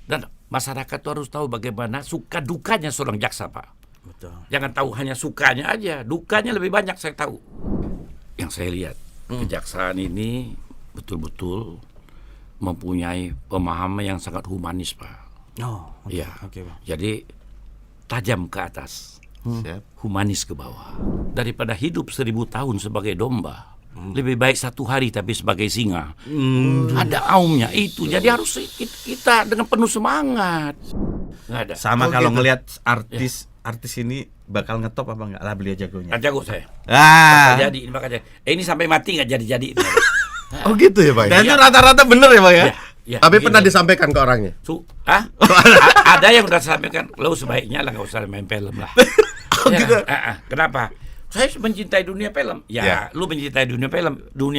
Dan masyarakat tuh harus tahu bagaimana suka dukanya seorang jaksa, Pak. Betul. Jangan tahu hanya sukanya aja, dukanya lebih banyak saya tahu. Yang saya lihat, kejaksaan ini betul-betul mempunyai pemahaman yang sangat humanis, Pak. Oh, Iya. Pak. Jadi tajam ke atas, humanis ke bawah. Daripada hidup 1000 tahun sebagai domba, lebih baik 1 hari tapi sebagai singa. Ada aumnya itu. Jadi harus kita dengan penuh semangat. Nggak ada. Sama kalau ngelihat artis ini bakal ngetop apa enggak lah beliau jagonya. Jago saya. Ah. Bakal jadi, makanya. Ini sampai mati nggak jadi-jadi. Oh gitu ya Pak? Dan itu rata-rata bener ya Pak ya? Ya, Tapi begini. pernah disampaikan ke orangnya? Ada yang udah sampaikan, lo sebaiknya lah nggak usah main film lah. Gitu? Kenapa? Saya mencintai dunia film. Ya. Lu mencintai dunia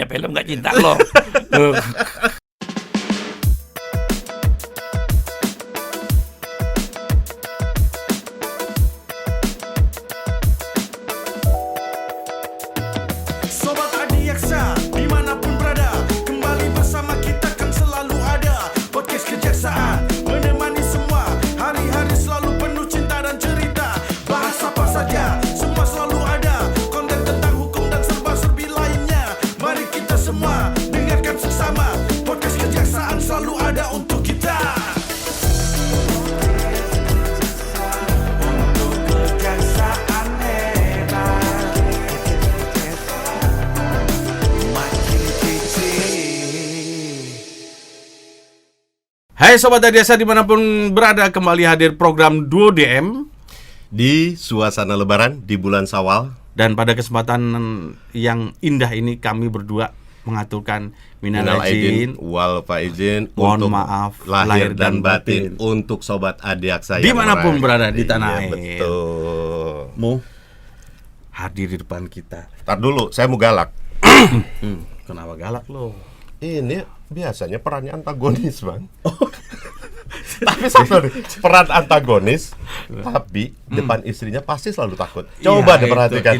film nggak cinta lo. Sobat Adiaksa, dimanapun berada, kembali bersama kita kan selalu ada. Podcast Kejaksaan, menemani semua, hari-hari selalu penuh cinta dan cerita. Bahas apa saja, semua selalu ada. Konten tentang hukum dan serba-serbi lainnya. Mari kita semua, dengarkan sesama. Podcast Kejaksaan selalu ada untuk kita. Untuk kejaksaan hebat, makin kecil. Hai Sobat Adiaksa dimanapun berada, kembali hadir program Duo DM. Di suasana lebaran di bulan Syawal. Dan pada kesempatan yang indah ini kami berdua mengaturkan minal aidin wal faizin, mohon untuk maaf lahir dan batin untuk Sobat Adiaksa yang dimanapun berada di tanah Iya, air. betul. Mau hadir di depan kita. Tar dulu, saya mau galak. Kenapa galak lo? Ini biasanya perannya antagonis Bang. Tapi satu nih, peran antagonis, tapi depan istrinya pasti selalu takut. Coba Iya, diperhatikan.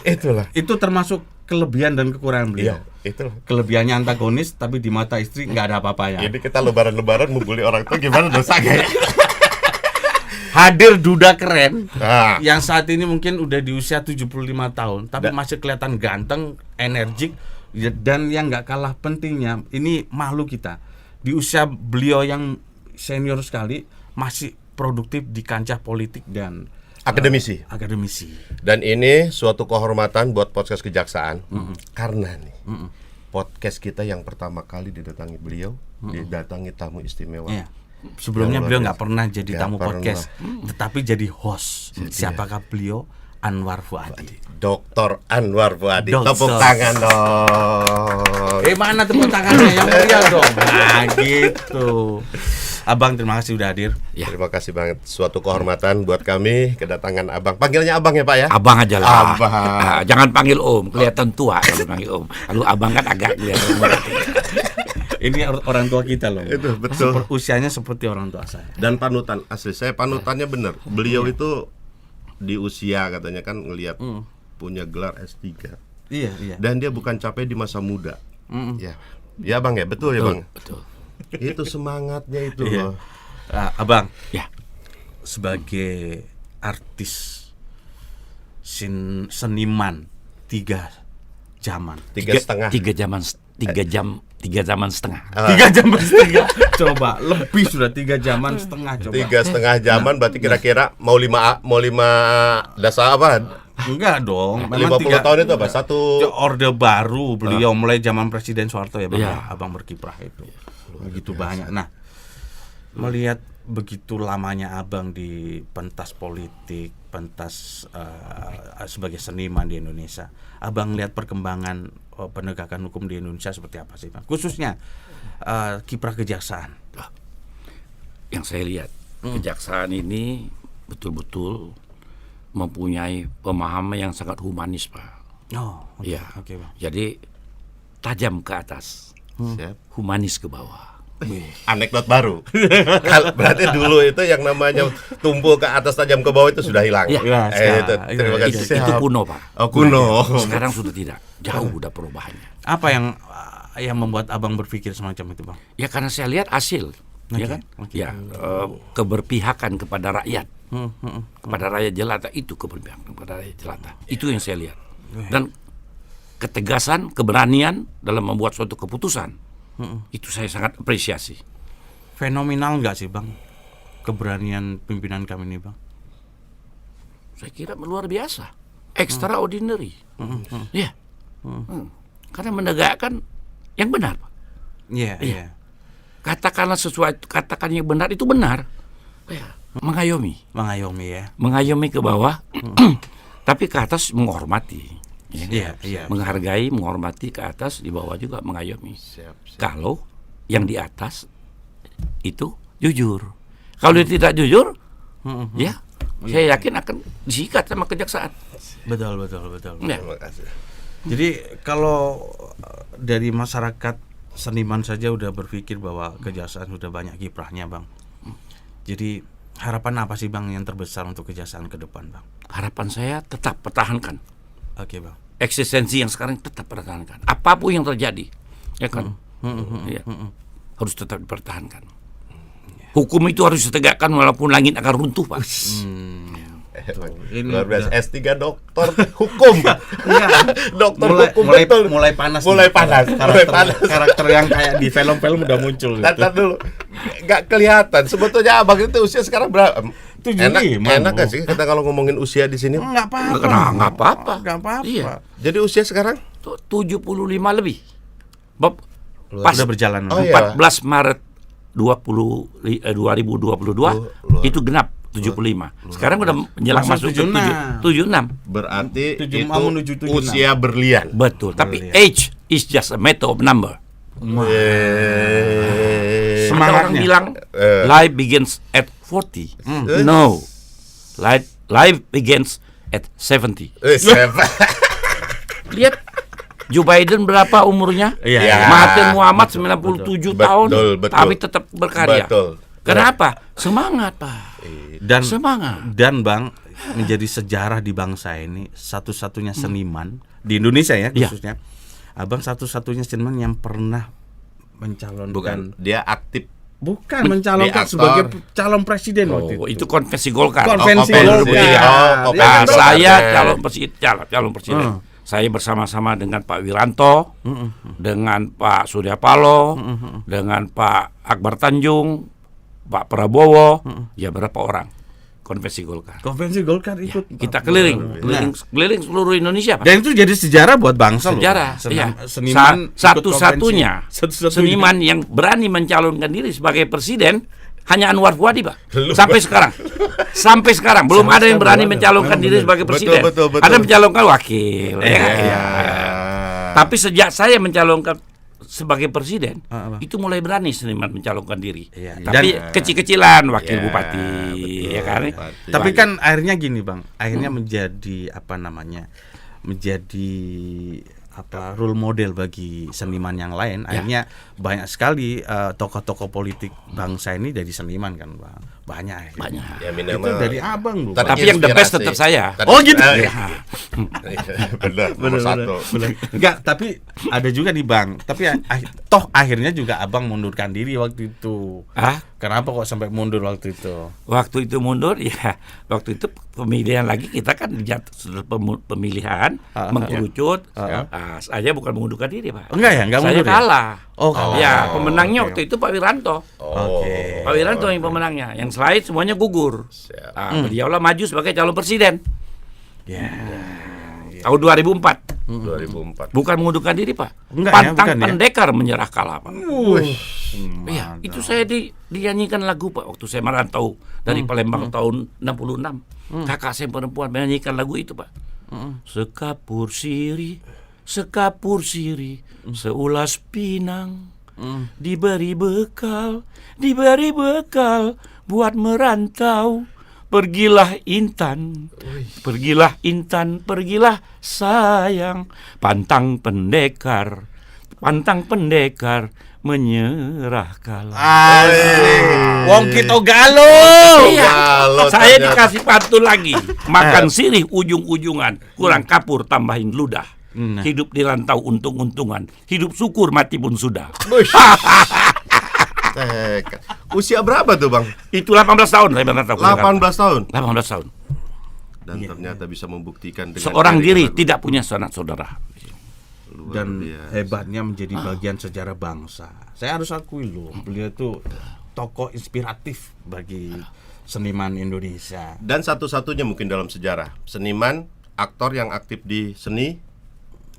Itulah. Itu termasuk kelebihan dan kekurangan beliau. Iya, itulah. Kelebihannya antagonis, tapi di mata istri nggak ada apa-apanya. Ini kita lebaran-lebaran membuli orang tuh gimana dosa kayak? Hadir duda keren Nah. yang saat ini mungkin udah di usia 75 tahun, tapi masih kelihatan ganteng, energik, dan yang nggak kalah pentingnya, ini makhluk kita. Di usia beliau yang senior sekali, masih produktif di kancah politik dan Akademisi. akademisi. Dan ini suatu kehormatan buat podcast Kejaksaan. Karena nih, podcast kita yang pertama kali didatangi beliau, didatangi tamu istimewa. Iya. Sebelumnya Yang beliau luar nggak pernah jadi Nggak tamu pernah. podcast, tetapi jadi host. Siapakah beliau? Anwar Fuadi. Dr. Anwar Fuadi. Dokter. Tepuk tangan dong. Mana tepuk tangannya yang meriah dong? Nah gitu. Abang terima kasih udah hadir. Terima kasih banget. Suatu kehormatan buat kami kedatangan Abang. Panggilnya Abang ya Pak ya? Abang aja lah. Abang. Jangan panggil Om, kelihatan tua kalau panggil Om. Kalau Abang kan agak kelihatan muda. Ini orang tua kita loh. Itu betul. Usianya seperti orang tua saya. Dan panutan asli saya, panutannya bener. Beliau itu di usia katanya kan ngelihat punya gelar S3. Iya. Dan dia bukan capek di masa muda. Ya. Ya Bang ya, betul ya Bang. Betul. Itu semangatnya itu Iya. loh. Abang, Ya. sebagai artis seniman 3 zaman. 3,5. 3 zaman setengah. 3 jam setengah. Coba lebih sudah 3 jaman setengah coba. 3,5 jaman berarti kira-kira mau 5 dasar apa? Enggak dong. 50 tahun itu apa? Satu orde baru beliau mulai zaman Presiden Soeharto ya Bang. Iya. Abang berkiprah itu. Begitu banyak. Nah, melihat begitu lamanya Abang di pentas politik, pentas sebagai seniman di Indonesia. Abang lihat perkembangan penegakan hukum di Indonesia seperti apa sih Bang? Khususnya kiprah kejaksaan. Yang saya lihat, kejaksaan ini betul-betul mempunyai pemahaman yang sangat humanis, Pak. Oh, Iya. Oke, Bang. Jadi tajam ke atas, Siap. humanis ke bawah. Anekdot baru. Berarti dulu itu yang namanya tumpul ke atas tajam ke bawah itu sudah hilang. Iya. Ya, Itu, sekarang. terima kasih. Itu Siap. kuno, Pak. Oh, kuno. Sekarang sudah tidak. Jauh udah perubahannya. Apa yang membuat Abang berpikir semacam itu, Bang? Ya karena saya lihat hasil. ya kan? Ya, keberpihakan kepada rakyat. Kepada rakyat jelata, itu keberpihakan kepada rakyat jelata. Itu yang saya lihat. Dan ketegasan, keberanian dalam membuat suatu keputusan. Itu saya sangat apresiasi. Fenomenal nggak sih, Bang, keberanian pimpinan kami ini, Bang? Saya kira luar biasa, extraordinary. Ya, karena menegakkan yang benar, Pak. Iya. Katakanlah sesuatu, katakan yang benar itu benar. Ya, mengayomi ya. Mengayomi ke bawah, tapi ke atas menghormati. Iya. Menghargai, menghormati ke atas, di bawah juga mengayomi. Kalau yang di atas itu jujur. Kalau dia tidak jujur, ya, saya yakin akan disikat sama kejaksaan. Betul. Ya. Terima kasih. Jadi kalau dari masyarakat seniman saja udah berpikir bahwa kejaksaan sudah banyak kiprahnya, Bang. Jadi harapan apa sih, Bang, yang terbesar untuk kejaksaan ke depan, Bang? Harapan saya tetap pertahankan Oke, Bang. eksistensi yang sekarang, tetap pertahankan. Apapun yang terjadi, ya kan? Ya. Harus tetap dipertahankan. Hukum itu harus ditegakkan walaupun langit akan runtuh, Pak. Ini Luar biasa. S3 doktor hukum. Dokter hukum betul. mulai panas. Karakter yang kayak di film-film udah muncul. Tahan dulu. Nggak kelihatan. Sebetulnya abang itu usia sekarang berapa? 75. Enak nggak sih kita kalau ngomongin usia di sini? Nggak apa-apa. Iya. Jadi usia sekarang 75 lebih. Bob, pas Udah berjalan. 14 Maret 2022 itu genap 75. Sekarang udah menjelang masuk ke 76. berarti 76 itu menuju 76. usia berlian. Betul, tapi age is just a matter of number. Ada orang Semangatnya. bilang life begins at 40. No. Life begins at 70. Lihat Joe Biden berapa umurnya? Iya. Mahathir Muhammad 97 tahun, Betul. tapi tetap berkarya. Betul. Kenapa? Semangat, Pak. Semangat. Dan Bang, menjadi sejarah di bangsa ini, satu-satunya seniman di Indonesia ya khususnya. Abang satu-satunya seniman yang pernah mencalonkan. Dia aktif. Bukan mencalonkan Di sebagai aktor. calon presiden waktu Oh, itu. itu konvensi Golkar. Konvensi Golkar. Golkar. Nah, Golkar. saya calon presiden. Saya bersama-sama dengan Pak Wiranto, dengan Pak Surya Paloh, dengan Pak Akbar Tanjung, Pak Prabowo, ya berapa orang konvensi Golkar. Konvensi Golkar ikut. Kita keliling seluruh Indonesia, Pak. Dan itu jadi sejarah buat bangsa loh. Sejarah, Senam- iya. Seniman ikut Satu-satunya konvensi. Satu-satunya. seniman yang berani mencalonkan diri sebagai presiden hanya Anwar Fuadi, Pak. Sampai sekarang belum ada yang berani mencalonkan diri sebagai presiden. Betul. Ada mencalonkan wakil. Iya. Tapi sejak saya mencalonkan sebagai presiden, Apa? itu mulai berani seniman mencalonkan diri. Iya. Tapi kecil-kecilan wakil Iya, bupati, ya kan? Bupati. Tapi kan akhirnya gini, Bang. Akhirnya menjadi apa namanya? Menjadi apa role model bagi seniman yang lain. Akhirnya banyak sekali tokoh-tokoh politik bangsa ini dari seniman kan, Bang. Banyak. Banyak. Ya Itu minimal. dari Abang loh. Tadi- Tapi yang the best tetap saya. Oh, gitu. Benar, nomor satu. Enggak, tapi ada juga nih, Bang. Tapi toh akhirnya juga Abang mundurkan diri waktu itu. Ah, Kenapa kok sampai mundur waktu itu? waktu itu mundur, ya waktu itu pemilihan lagi kita kan sudah pemilihan mengkerucut. Saya bukan mengundurkan diri, Pak. Enggak ya, enggak Saya mundur ya? kalah. Oh, kalah. Ya, pemenangnya Oke. waktu itu Pak Wiranto. Oke. Pak Wiranto yang pemenangnya. Yang lain semuanya gugur. Beliaulah maju sebagai calon presiden Ya. tahun 2004. 2004. Bukan mengundurkan diri, Pak. Enggak ya, Pantang bukan ya? pendekar menyerah kalah, Pak. Iya, Mantap. itu saya dinyanyikan lagu, Pak, waktu saya merantau dari Palembang tahun 66. Kakak saya perempuan menyanyikan lagu itu, Pak. Sekapur sirih, seulas pinang, diberi bekal buat merantau. Pergilah Intan, pergilah sayang, pantang pendekar menyerah kalah. Wong kita galo. Iya, Galau saya ternyata. dikasih pantun lagi. Makan sirih ujung-ujungan, kurang kapur tambahin ludah. Hidup di rantau untung-untungan, hidup syukur mati pun sudah. Usia berapa tuh, Bang? Itu 18 tahun saya pernah tahu. 18 tahun. 18 tahun. Dan ternyata bisa membuktikan dengan Seorang diri dengan tidak punya sanak saudara. luar Dan biasa. hebatnya menjadi bagian sejarah bangsa. Saya harus akui loh, beliau itu tokoh inspiratif bagi seniman Indonesia. Dan satu-satunya mungkin dalam sejarah seniman, aktor yang aktif di seni,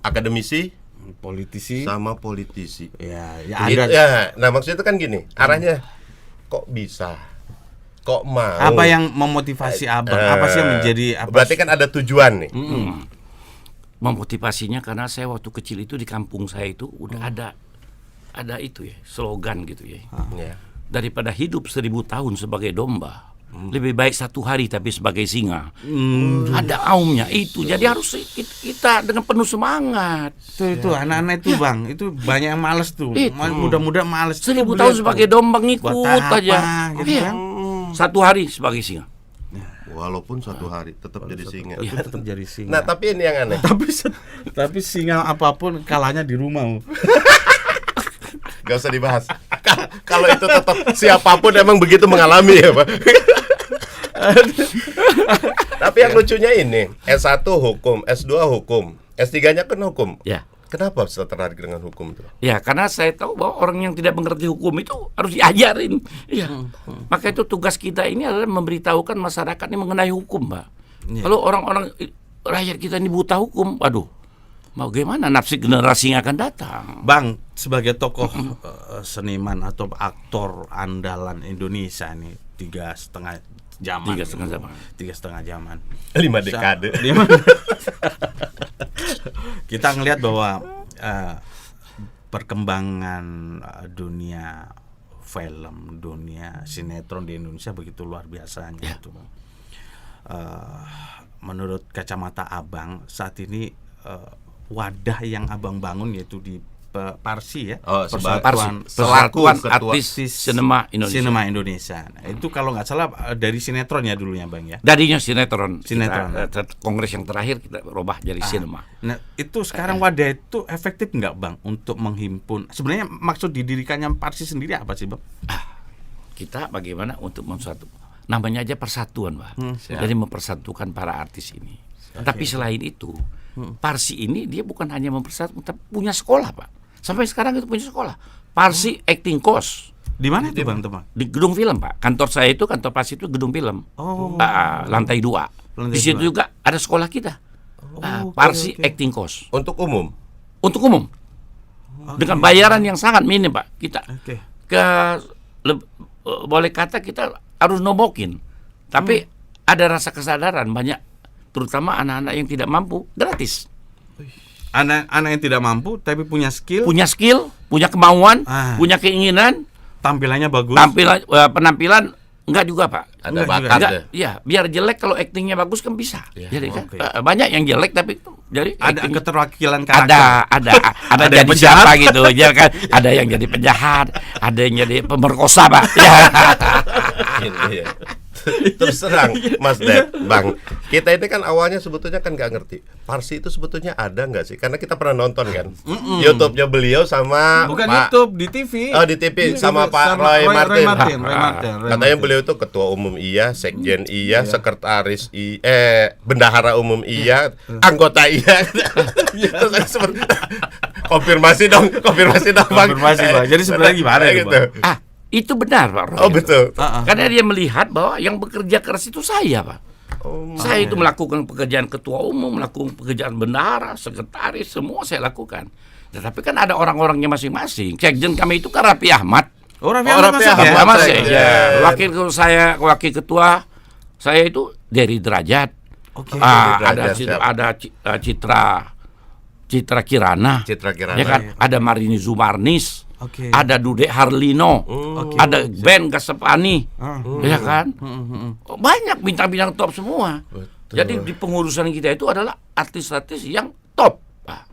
akademisi, Politisi. sama politisi. Ya Gitu, ada. ya, nah maksudnya itu kan gini, arahnya kok bisa, kok mau. Apa yang memotivasi abang? Apa sih yang menjadi apa? Berarti kan ada tujuan nih. Memotivasinya karena saya waktu kecil itu di kampung saya itu udah ada itu ya, slogan gitu ya. Ya. Daripada hidup 1000 tahun sebagai domba, lebih baik 1 hari tapi sebagai singa. Ada aumnya itu. Jadi harus kita dengan penuh semangat. Itu anak-anak itu bang, itu banyak yang males tuh. Itu. Mudah-mudahan males. 1000 Beliau tahun tuh sebagai domba ngikut buat apa, aja. gitu Iya. kan? 1 hari sebagai singa. Walaupun suatu hari tetap jadi singa. Itu tetap jadi singa. Nah, tapi ini yang aneh. Tapi singa apapun kalahnya di rumah. Gak usah dibahas. Kalau itu tetap siapapun emang begitu mengalami ya, Pak. Tapi yang lucunya ini, S1 hukum, S2 hukum, S3-nya kan hukum. Ya. Kenapa bisa tertarik dengan hukum itu? Ya, karena saya tahu bahwa orang yang tidak mengerti hukum itu harus diajarin. Iya. Maka itu tugas kita ini adalah memberitahukan masyarakat ini mengenai hukum, Pak. Kalau orang-orang rakyat kita ini buta hukum, waduh, mau gimana nasib generasi yang akan datang? Bang, sebagai tokoh seniman atau aktor andalan Indonesia nih 3,5 zaman. 3,5 zaman. 3,5 zaman. 5 dekade. Kita ngelihat bahwa perkembangan dunia film, dunia sinetron di Indonesia begitu luar biasanya itu, Bang. Menurut kacamata Abang saat ini wadah yang Abang bangun yaitu di Parsi ya, Oh, Persatuan selaku ketua Artis Sinema Indonesia. Sinema Indonesia. Nah, itu kalau nggak salah dari sinetron ya dulunya Bang ya. Darinya sinetron. Sinetron. Kongres yang terakhir kita rubah jadi sinema. Nah, itu sekarang wadah itu efektif nggak Bang untuk menghimpun? Sebenarnya maksud didirikannya Parsi sendiri apa sih Bang? Kita bagaimana untuk namanya aja persatuan, Pak. Jadi mempersatukan para artis ini. Tapi selain itu, Parsi ini dia bukan hanya mempersatukan, tapi punya sekolah, Pak. Sampai sekarang itu punya sekolah. Parsi Acting Course. Di mana itu Bang, teman? Di gedung film, Pak. Kantor saya itu, kantor Parsi itu gedung film. Lantai 2. Lantai Di situ 2. juga ada sekolah kita. Parsi Acting Course. Untuk umum. Untuk umum. Dengan bayaran yang sangat minim, Pak. Kita Oke. boleh kata kita harus nomokin. Tapi ada rasa kesadaran banyak, terutama anak-anak yang tidak mampu, gratis. Anak-anak yang tidak mampu tapi punya skill, Punya skill, punya kemauan, Ah. punya keinginan, tampilannya bagus. penampilan enggak juga, Pak. Ada Enggak bakat juga. Enggak, ya. ya, biar jelek kalau aktingnya bagus kan bisa. Jadi kan oke. banyak yang jelek tapi jadi Ada acting- keterwakilan karakter. ada Ada jadi yang penjahat. siapa gitu ya kan, ada yang jadi penjahat, ada yang jadi pemerkosa, Pak. Ya. Ini ya. Terus terang, Mas Ded, Bang, kita ini kan awalnya sebetulnya kan nggak ngerti Parsi itu sebetulnya ada nggak sih? Karena kita pernah nonton kan YouTube-nya beliau sama Bukan Pak, YouTube, di TV. Oh, di TV sama Pak Sama Roy Martin. Roy Katanya Martin. beliau itu ketua umum iya, sekjen iya, sekretaris bendahara umum iya, anggota iya. Terus saya sempet- konfirmasi dong, Bang. Konfirmasi, Bang. Jadi sebenarnya gimana itu, gitu. Bang? Itu benar, Pak Roy. Oh, betul. Karena dia melihat bahwa yang bekerja keras itu saya, Pak. Saya itu melakukan pekerjaan ketua umum, melakukan pekerjaan bendahara, sekretaris, semua saya lakukan. Tetapi kan ada orang-orangnya masing-masing. Sekjen kami itu kan Raffi Ahmad. Oh, Raffi Oh, Ahmad Raffi masuk Ahmad. ya? Ahmad Sekjen. saya. Wakil ketua saya itu Dery Derajat. Oke. Ada Derajat, Citra Kirana. Citra Kirana. Ya kan? Ada Marini Zumarnis. Oke. Ada Dude Harlino, ada Ben Gasepani, ya kan? Banyak bintang-bintang top semua. Jadi di pengurusan kita itu adalah artis-artis yang top, Pak.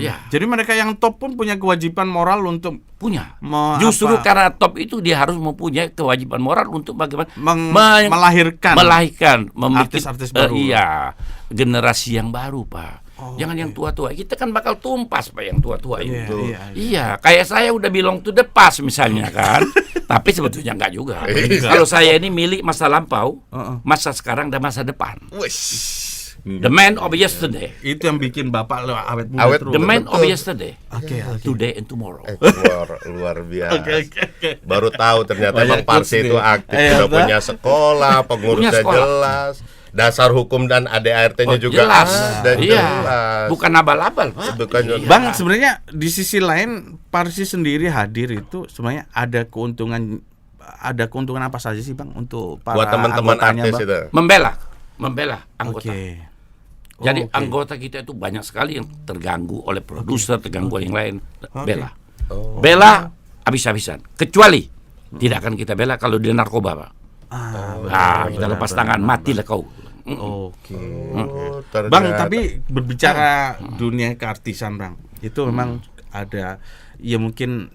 Ya, Jadi mereka yang top pun punya kewajiban moral untuk punya. Mau Justru apa? karena top itu dia harus mempunyai kewajiban moral untuk bagaimana melahirkan memiliki artis-artis baru. iya, generasi yang baru, Pak. Jangan yang tua-tua. Kita kan bakal tumpas Pak yang tua-tua Iya, itu. iya, Iya, kayak saya udah belong to the past misalnya kan. Tapi sebetulnya enggak juga. Kalau saya ini milik masa lampau, masa sekarang dan masa depan. The man of yesterday. Itu yang bikin Bapak awet muda Awet. terus. The man of Betul. yesterday. Today and tomorrow. Luar biasa. Baru tahu ternyata Banyak Bang Parsi tips itu nih. aktif, Iya, udah Pak. punya sekolah, pengurusnya Punya sekolah. jelas, dasar hukum dan ADART-nya juga jelas. ada, Iya. jelas. Bukan abal-abal, Pak. Bukan Bang, sebenarnya di sisi lain Parsi sendiri hadir itu sebenarnya ada keuntungan apa saja sih Bang untuk para buat teman-teman anggotanya, artis Bang? itu. Oke. Membela anggota. Jadi anggota kita itu banyak sekali yang terganggu oleh produser, terganggu oleh yang lain. Bela. Bela habis-habisan. Kecuali tidak akan kita bela kalau dia narkoba, Pak. Kita lepas tangan, matilah kau. Oke. Ternyata. Bang, tapi berbicara dunia keartisan Bang, itu memang ada ya mungkin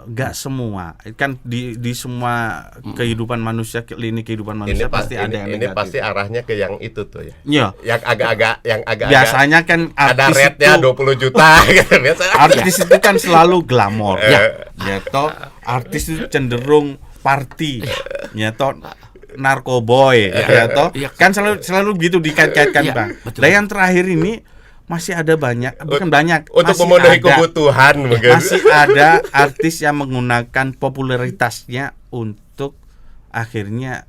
nggak semua kan di semua kehidupan manusia, lini kehidupan manusia pasti ada yang ini negatif. pasti arahnya ke yang itu tuh ya. Iya. Yang agak-agak Biasanya kan ada artis rate-nya itu 20 juta gitu biasa. artis itu kan selalu glamor. Ya toh artis itu cenderung party. Ya toh narkoboy ya toh. Iya. Kan selalu gitu dikait-kaitkan Iya, Bang. betul. Dan yang terakhir ini masih ada bukan banyak Untuk masih memenuhi ada- kebutuhan mungkin. masih ada artis yang menggunakan popularitasnya untuk akhirnya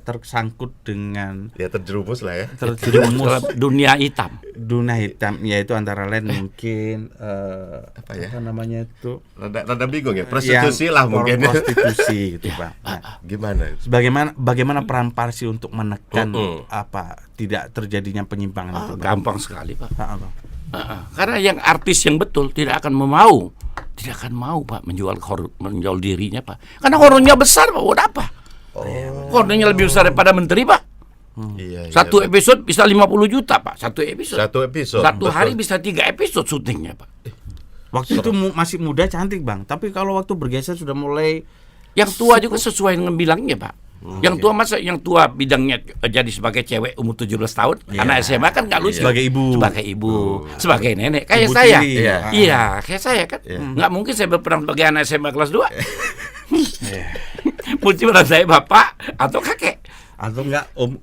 tersangkut dengan Ya terjerumus lah ya. terjerumus Dalam dunia hitam. dunia hitam, yaitu antara lain mungkin ya? apa namanya itu Rada bingung ya. Prostitusi lah mungkin. prostitusi gitu Bang. Nah, Gimana? bagaimana peran Parsi untuk menekan tidak terjadinya penyimpangan itu Bang? Gampang sekali, Pak. Bang. Karena yang artis yang betul tidak akan mau Pak menjual dirinya Pak. Karena horornya besar Pak, buat apa? Horornya lebih besar daripada menteri Pak. Iya. Satu episode bisa 50 juta Pak. Satu episode. Satu episode. Satu hari betul. bisa 3 episode syutingnya Pak. Waktu itu masih muda cantik Bang, tapi kalau waktu bergeser sudah mulai Yang tua juga sesuai dengan bilangnya Pak. Yang tua masa yang tua bidangnya jadi sebagai cewek umur 17 tahun, anak SMA kan nggak lucu. Sebagai ibu. Sebagai nenek kayak Ibu saya. tiri. Iya, kayak saya kan. Nggak mungkin saya berperan sebagai anak SMA kelas 2. Mesti peran saya bapak atau kakek. atau enggak om.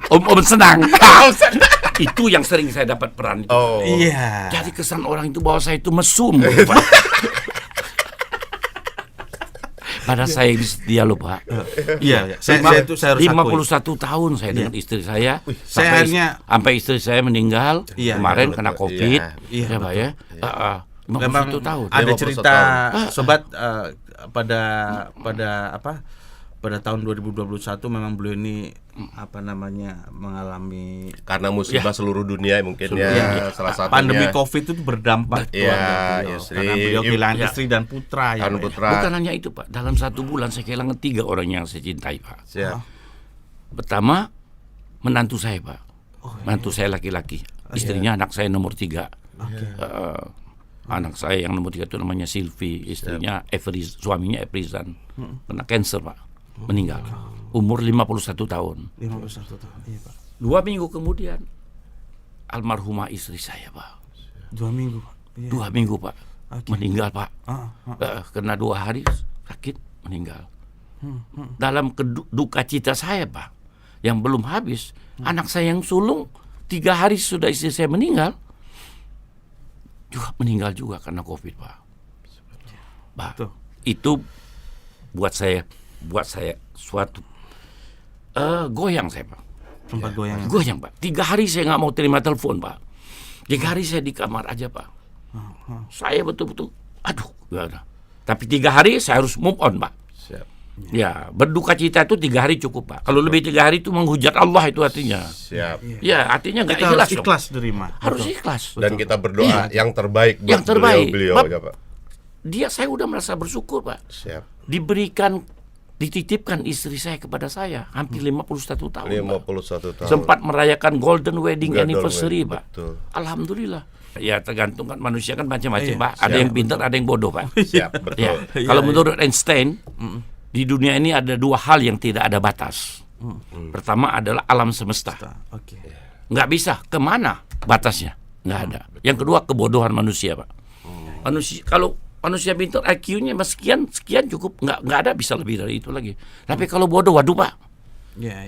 Om senang. Itu yang sering saya dapat peran itu. Oh. Iya. Jadi kesan orang itu bahwa saya itu mesum, Pak. Pada saya dia loh Pak. Iya, saya harus 51 akui. tahun saya dengan istri saya. saya hanya- sampai istri saya meninggal Iya, kemarin betul, kena betul. Covid. Iya, Ya Pak ya. 51 Memang tahun. ada 51 cerita tahun. sobat pada tahun 2021 memang beliau ini mengalami Karena musibah seluruh dunia mungkin Ya, ya. Salah satunya. pandemi Covid itu berdampak Iya, beliau. istri. Karena beliau kehilangan Iya. istri dan putra ya. Kan Pak. putra. Bukan hanya itu Pak. Dalam 1 bulan saya kehilangan 3 orang yang saya cintai Pak. Siap. Pertama menantu saya Pak. Menantu saya laki-laki. Istrinya anak saya nomor 3. Anak saya yang nomor 3 itu namanya Silvi, istrinya suaminya Efrizan. Kena kanker Pak. Meninggal. Umur 51 tahun. 51 tahun. Iya, Pak. 2 minggu kemudian almarhumah istri saya Pak. 2 minggu, Pak. Iya. 2 minggu Pak. Meninggal Pak. Ah. Kena 2 hari sakit meninggal. Dalam duka cita saya Pak, yang belum habis, anak saya yang sulung 3 hari sudah istri saya meninggal, juga meninggal juga karena Covid Pak. Pak, Tuh. itu buat saya suatu goyang saya Pak. Sempat goyang. Goyang Pak. 3 hari saya nggak mau terima telepon Pak. 3 hari saya di kamar aja Pak. Saya betul-betul, aduh, gak ada. Tapi 3 hari saya harus move on Pak. Siap. Ya, berduka cita itu 3 hari cukup Pak. Kalau lebih 3 hari itu menghujat Allah itu artinya. Siap. Ya, artinya nggak Kita ikhlas harus dong. ikhlas terima. Harus ikhlas. Dan kita berdoa yang terbaik buat Yang terbaik. beliau Bab- ya, Pak. Saya udah merasa bersyukur Pak. Siap. Dititipkan istri saya kepada saya hampir 51 tahun Pak. 51 tahun. Sempat merayakan golden wedding Golden anniversary wedding, Pak. betul. Alhamdulillah. Ya tergantung kan manusia kan macam-macam Iya, Pak. Ada siap, yang pintar, ada yang bodoh Pak. Siap, betul. Ya. Kalau menurut Einstein, di dunia ini ada 2 hal yang tidak ada batas. Pertama adalah alam semesta. Oke. nggak bisa. Kemana batasnya? Nggak ada. Yang kedua, kebodohan manusia, Pak. Manusia, kalau manusia pintar IQ-nya sekian cukup, nggak ada bisa lebih dari itu lagi. Tapi kalau bodoh, waduh, Pak. Iya.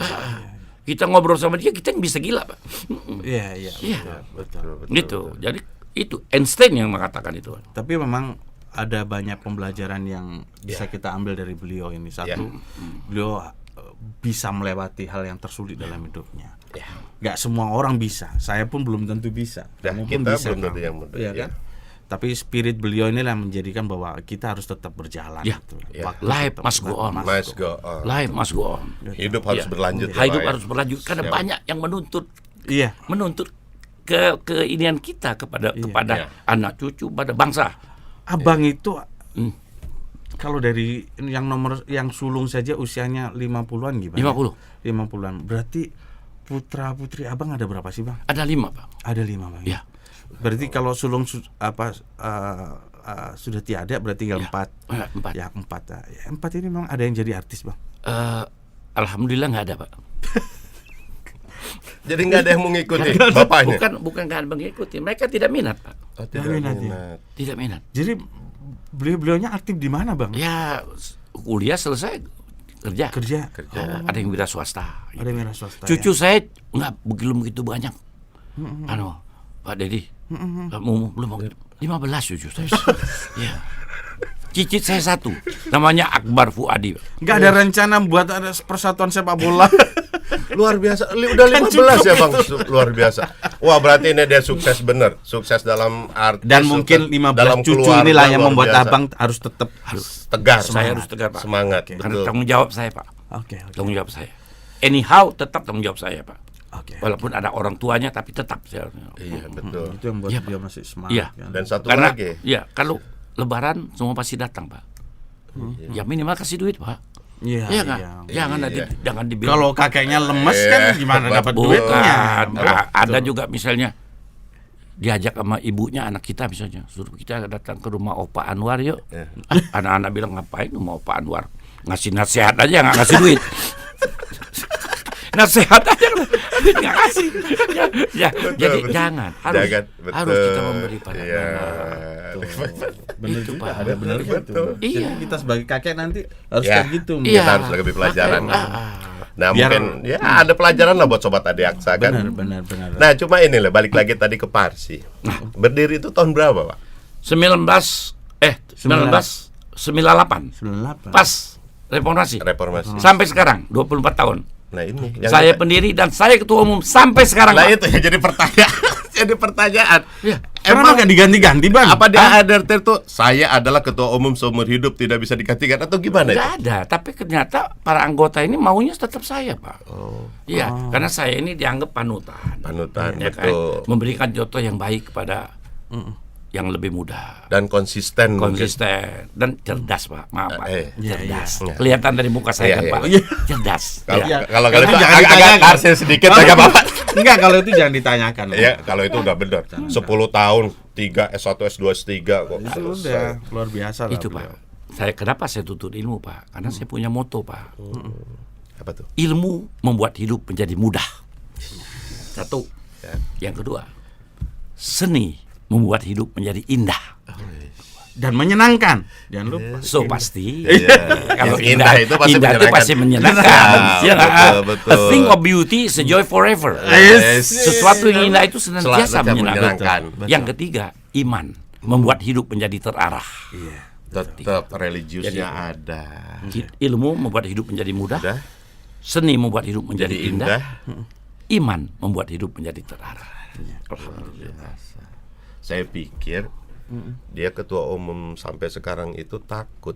Kita ngobrol sama dia, kita bisa gila, Pak. Iya. Betul. Gitu. Jadi itu Einstein yang mengatakan itu. Tapi memang ada banyak pembelajaran yang bisa kita ambil dari beliau ini. Satu, beliau bisa melewati hal yang tersulit dalam hidupnya. Gak semua orang bisa. Saya pun belum tentu bisa. Kamu pun kita bisa, belum tentu Bang. yang mudah. Iya kan? Tapi spirit beliau inilah yang menjadikan bahwa kita harus tetap berjalan. Ya. Gitu. Ya. Waktu Life tetap must go on. Must go on. Life must go on. Hidup harus berlanjut. Hidup Pak, ya. harus berlanjut karena Siap. banyak yang menuntut Iya. keinian kita kepada Iya. anak cucu, pada bangsa. Abang itu kalau dari yang sulung saja usianya 50-an gimana? 50-an. Berarti putra putri abang ada berapa sih, Bang? Ada 5, Pak. Ada 5, Bang. Ya. Berarti kalau sulung sudah tiada berarti tinggal 4. 4. Ya 4. Ya, 4 ini memang ada yang jadi artis, Bang. Alhamdulillah nggak ada, Pak. Jadi nggak ada yang mengikuti bapaknya. Bukan nggak ada mengikuti. Mereka tidak minat, Pak. Oh, tidak minat, minat. Tidak minat. Jadi beliau-beliaunya aktif di mana, Bang? Ya kuliah selesai kerja. Ada yang wira swasta. Ada yang wira swasta. Cucu saya nggak begitu banyak. Pak Dedi, belum 15 cucu saya. Ya. Cicit saya 1, namanya Akbar Fuadi. Nggak ada rencana buat ada persatuan sepak bola. Luar biasa. Udah 15 ya, Bang. Luar biasa. Wah, berarti ini dia sukses bener. Sukses dalam arti Dan mungkin 15 cucu inilah yang membuat abang harus tetap tegar. Saya harus tegar, Pak. Semangat. Karena Betul. tanggung jawab saya, Pak. Oke. Tanggung jawab saya. Anyhow, tetap tanggung jawab saya, Pak. Oke. Walaupun ada orang tuanya, tapi tetap saya. Iya, betul. Itu yang buat Iya, dia Pak. masih semangat. Iya. Kan? Dan satu Karena lagi. ya kalau Lebaran semua pasti datang, Pak. Ya minimal kasih duit, Pak. Iya. Iya nggak? Jangan Iya. jangan dibilang. Kalau kakeknya lemes kan gimana dapat Bukan. duitnya? Ada juga misalnya diajak sama ibunya anak kita misalnya, suruh kita datang ke rumah Opa Anwar yuk. Anak-anak bilang ngapain rumah Opa Anwar? Ngasih nasihat aja nggak ngasih duit. Nasihat aja nggak kasih. Jadi betul. jangan harus kita memberi pada Benar Itu, juga, Pak. ada benar gitu. Iya. Jadi kita sebagai kakek nanti harus Ya. kayak gitu. Iya. Kita harus lebih pelajaran. Nah, Biar- mungkin ya ada pelajaran lah buat Sobat Adiaksa kan. Benar. Nah, cuma ini lah balik lagi tadi ke Parsi. Berdiri itu tahun berapa, Pak? 1998. 98. Pas reformasi. Reformasi. Sampai sekarang 24 tahun. Nah, ini yang Saya pendiri dan saya ketua umum sampai sekarang. Lah Pak. itu ya jadi pertanyaan. Jadi pertanyaan. Ya. Emang nggak diganti-ganti, Bang? Apa di ADRT tuh saya adalah ketua umum seumur hidup tidak bisa digantikan atau gimana itu? Nggak ada, tapi ternyata para anggota ini maunya tetap saya, Pak. Iya, karena saya ini dianggap panutan. Panutan, Ya kan? betul. Memberikan contoh yang baik kepada yang lebih muda. Dan konsisten. Konsisten dan cerdas, Pak. Maaf, Pak. Cerdas. Iya. Kelihatan dari muka saya Iya, kan, iya. Pak. Cerdas. Kalau Ya. kalau Jangan agak ditanyakan. karsil sedikit agak apa? Enggak, kalau itu jangan ditanyakan. Ya, kalau itu udah benar. 10 tahun, 3 S1, S2, S3 kok. Itu udah luar biasa lah. Itu, Pak. Kenapa saya tuntut ilmu, Pak? Karena saya punya moto, Pak. Apa tuh? Ilmu membuat hidup menjadi mudah. Satu. Yang kedua, seni membuat hidup menjadi indah. Dan menyenangkan. Jangan lupa. So pasti. Iya. Kalau Yang indah itu pasti menyenangkan. pasti menyenangkan. Ya, Ya, betul, betul. A thing of beauty is a joy forever. Yes. Sesuatu yang indah itu senantiasa Selalu menyenangkan. menyenangkan. Yang ketiga, iman membuat hidup menjadi terarah. Tetap religiusnya ada. Ilmu membuat hidup menjadi mudah. Udah. Seni membuat hidup menjadi Jadi indah. indah. Iman membuat hidup menjadi terarah. Saya pikir dia ketua umum sampai sekarang itu takut.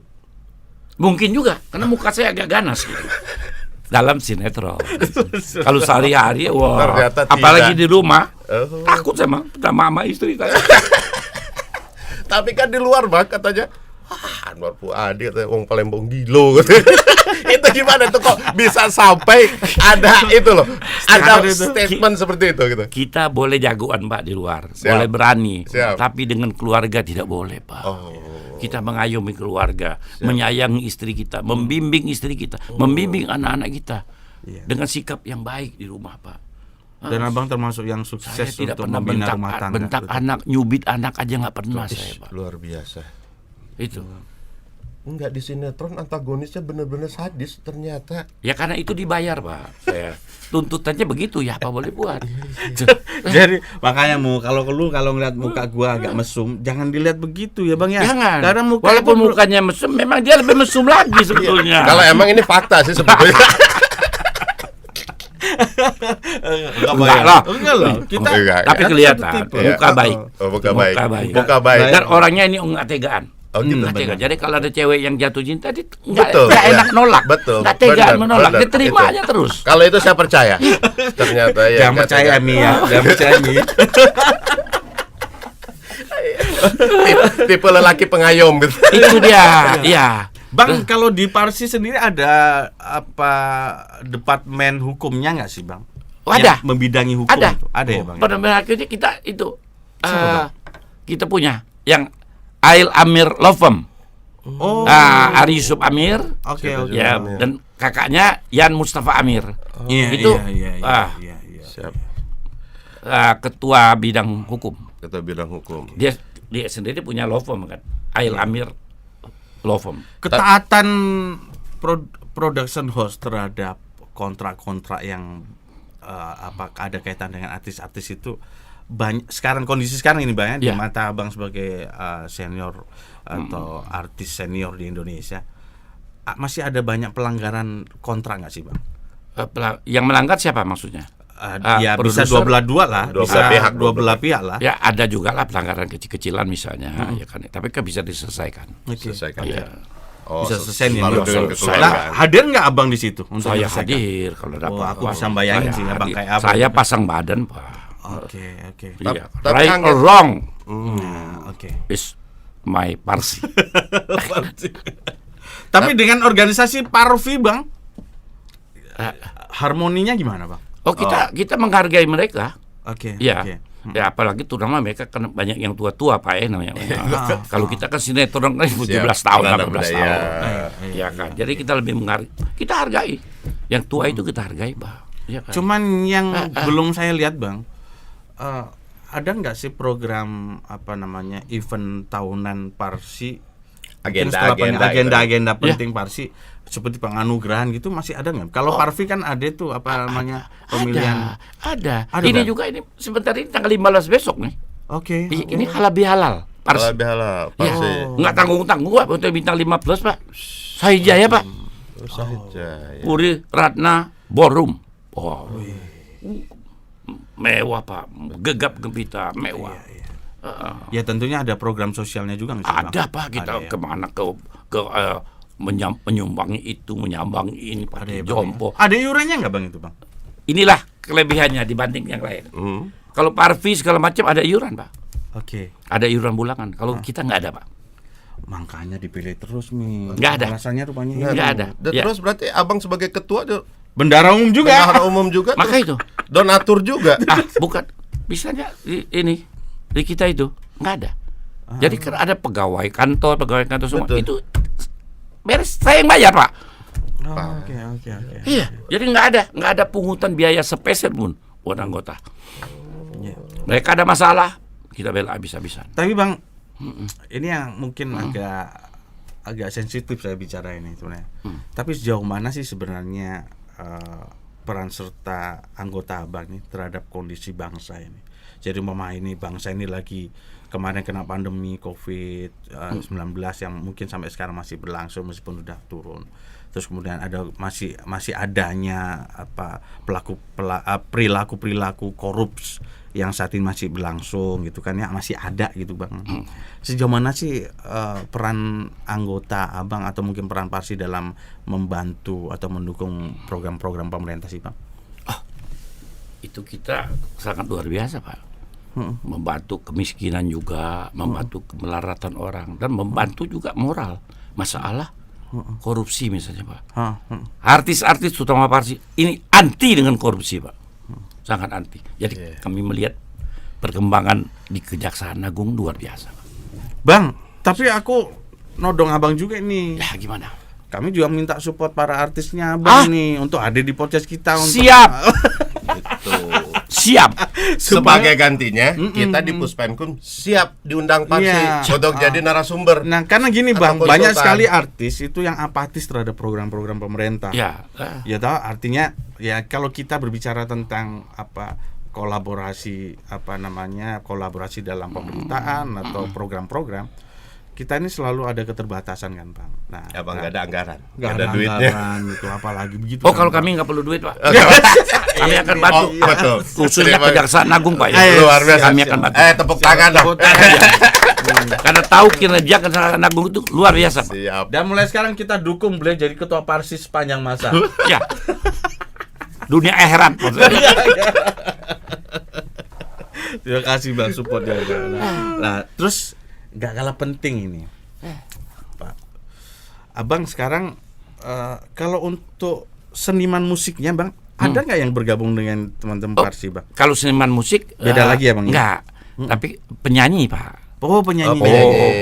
Mungkin juga karena muka saya agak ganas gitu. Dalam sinetron. Kalau sehari-hari wah, Ternyata tidak. apalagi di rumah Oh. takut sama mama istri saya. Tapi kan di luar Bang katanya Anwar Fuadi katanya wong Palembang gilo itu gimana tuh kok bisa sampai ada itu loh ada statement seperti itu gitu. Kita boleh jagoan Pak di luar, Siap. boleh berani, Siap. tapi dengan keluarga tidak boleh Pak. Kita mengayomi keluarga, menyayangi istri kita, membimbing istri kita, membimbing anak-anak kita dengan sikap yang baik di rumah Pak. Dan abang termasuk yang sukses Saya tidak untuk pernah membina bentak, rumah tangga. bentak anak, nyubit anak aja nggak pernah saya, Pak. Luar biasa. Itu. Enggak, di sinetron antagonisnya benar-benar sadis ternyata. Ya karena itu dibayar, Pak. Saya tuntutannya begitu ya, apa boleh buat. Jadi makanya kalau ngeliat muka gua agak mesum, jangan dilihat begitu ya bang ya. Jangan. Karena muka Walaupun itu- mukanya mesum, memang dia lebih mesum lagi sebetulnya. Kalau emang ini fakta sih sebetulnya. Enggak lah. Enggak loh. Kita Enggak. Tapi kan kelihatan satu tipe. muka baik. Oh, muka baik. Muka baik. baik. Dan orangnya ini nggak tegaan. Oh, gitu. Nggak tega. Jadi kalau ada cewek yang jatuh cinta, dia Betul, nggak ya. enak nolak. Betul. Nggak tegaan Benar, menolak. benar. Dia terima Itu. aja terus. Kalau itu saya percaya. Ternyata ya. Jangan nggak percaya tega. Mi ya. Jangan percaya Mi. Tipe lelaki pengayom gitu. Itu dia. Iya. Bang, kalau di Parsi sendiri ada apa departemen hukumnya nggak sih bang? Oh, ada. Yang membidangi hukum Ada. itu. Ada ya bang. Pada akhirnya kita itu kita punya yang Ail Amir Law Firm. Oh. Ari Yusuf Amir. Oke oke. Ya, Amir. dan kakaknya Yan Mustafa Amir. Iya Itu, iya iya, iya. Siap. Ketua bidang hukum. Kita bilang hukum. Dia sendiri punya law firm kan. Ail Amir Law Firm. Ketaatan production house terhadap kontrak-kontrak yang apakah ada kaitan dengan artis-artis itu banyak sekarang, kondisi sekarang ini banyak di Ya. mata abang sebagai senior atau artis senior di Indonesia, masih ada banyak pelanggaran kontrak nggak sih bang? Yang melanggar siapa maksudnya? Ya bisa produser. dua belah dua lah, Dua bisa belah pihak, dua belah pihak lah. Ya ada juga lah pelanggaran kecil-kecilan misalnya, ya kan. Tapi kan bisa diselesaikan. Oke. Selesaikan. Iya. Oh, Bisa selesai nih. selalu Bang. dengan Saya- kekeluargaan. Nah, hadir nggak abang di situ untuk Saya menyelesaikan? hadir kalau dapat. Oh, aku bisa bayangin Saya sih abang hadir. kayak apa. Saya pasang badan, Pak. Oke oke. Iya. tapi Right Angga- or wrong Nah, oke. is my parsi. Tapi dengan organisasi Parvi bang, harmoninya gimana bang? Oh, kita menghargai mereka. Oke. Iya. oke. Ya apalagi terutama mereka kan banyak yang tua-tua Pak namanya. Kalau kita kan sinetron kan 17 tahun, Anak 18 muda, tahun. ya. Ya kan. Jadi kita lebih menghargai. Kita hargai. Yang tua itu kita hargai, Pak. Ya kan? Cuman yang belum saya lihat bang, ada nggak sih program apa namanya event tahunan Parsi? Mungkin setelah agenda penting Parsi seperti penganugerahan gitu masih ada nggak? Kalau Parvi kan ada tuh apa namanya pemilihan. Ada. Ada, Ini Bang? juga ini sebentar ini tanggal 15 besok nih. Oke. Ini halal bihalal. Parsi. Halal bihalal, Ya, Parsi. nggak tanggung-tanggung Pak untuk bintang 15 Pak. Saya Jaya Pak. Sahijaya. Puri Ratna Ballroom. Oh. Mewah Pak. Gegap gempita, mewah. Ya tentunya ada program sosialnya juga nggak sih, Bang? Ada Pak, kita Ada, ya? kemana ke menyumbangi itu, menyambangi ini Ada pakai ya, Bang, jompo. ya? Ada iurannya nggak bang itu bang? Inilah kelebihannya dibanding yang lain. Kalau Parvi segala macam ada iuran Pak. Oke. Ada iuran bulanan. Kalau kita nggak ada Pak. Makanya dipilih terus nih. Nggak ada. Alasannya rupanya Nggak ada. Dan Ya. terus berarti abang sebagai ketua Bendara umum juga. bendahara umum juga, Maka terus itu. donatur juga. Bukan. Bisanya ini di kita itu nggak ada. Jadi kan ada pegawai kantor semua. Betul. Itu beres. Saya yang bayar Pak. Oke. Iya. Jadi nggak ada pungutan biaya sepeser pun buat anggota. Iya. Mereka ada masalah, kita bela habis-habisan. Tapi bang, ini yang mungkin agak sensitif saya bicara ini sebenarnya. Tapi sejauh mana sih sebenarnya peran serta anggota abang nih terhadap kondisi bangsa ini? Jadi ini bangsa ini lagi kemarin kena pandemi COVID-19 yang mungkin sampai sekarang masih berlangsung meskipun sudah turun. Terus kemudian ada masih adanya perilaku korups yang saat ini masih berlangsung gitu kan ya, masih ada gitu bang. Sejauh mana sih peran anggota abang atau mungkin peran Parsi dalam membantu atau mendukung program-program pemerintah sih bang? Itu kita sangat luar biasa Pak. Membantu kemiskinan juga, membantu kemelaratan orang, dan membantu juga moral. Masalah korupsi misalnya Pak. Artis-artis terutama Parsi ini anti dengan korupsi Pak. Sangat anti. Jadi kami melihat perkembangan di Kejaksaan Agung luar biasa Pak. Bang, tapi aku nodong abang juga ini. Ya gimana? Kami juga minta support para artisnya abang nih untuk hadir di podcast kita. Untuk Siap. siap. Sebagai gantinya kita di Puspenkum siap diundang Parsi Iya. untuk jadi narasumber. Nah, karena gini Atau Bang, konsultan. banyak sekali artis itu yang apatis terhadap program-program pemerintah. Ya, Ya tahu artinya ya kalau kita berbicara tentang kolaborasi kolaborasi dalam pemerintahan atau program-program, kita ini selalu ada keterbatasan kan Bang. Nah, Abang nggak ada anggaran, nggak nggak ada duitnya. anggaran itu apalagi begitu. oh kan, kalau Bang. kami nggak perlu duit Pak. Kami akan bantu. Oh, betul. Khususnya Terima- Kejaksaan Agung Pak ya. Luar biasa. Kami akan bantu. Tepuk tangan dong. Karena tahu kinerja Kejaksaan Agung itu luar biasa Pak. Siap. Dan mulai sekarang kita dukung beliau jadi ketua Parsi sepanjang masa. Ya. Dunia akhirat maksudnya. Terima kasih Bang supportnya. Nah, terus nggak kalah penting ini, Pak. Abang sekarang kalau untuk seniman musiknya Bang, ada nggak yang bergabung dengan teman-teman Oh. Parsi Bang? Kalau seniman musik Beda lagi ya, Bang, ya? Enggak. Tapi penyanyi Pak. Oh penyanyi.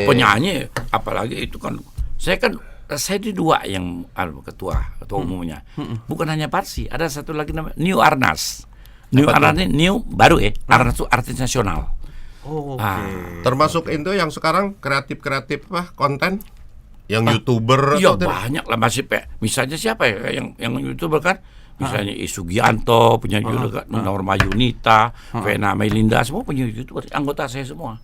Penyanyi, apalagi itu kan saya di dua yang ketua umumnya. Bukan hanya Parsi, ada satu lagi namanya New Arnas. New Arnas ini baru Arnas itu artis nasional. Oh, oke. Termasuk itu yang sekarang kreatif konten, yang YouTuber Iya atau tidak? banyak lah masih misalnya siapa ya yang YouTuber kan? Misalnya Sugianto punya juga kan, Norma Yunita, Vena Melinda semua punya YouTuber, anggota saya semua.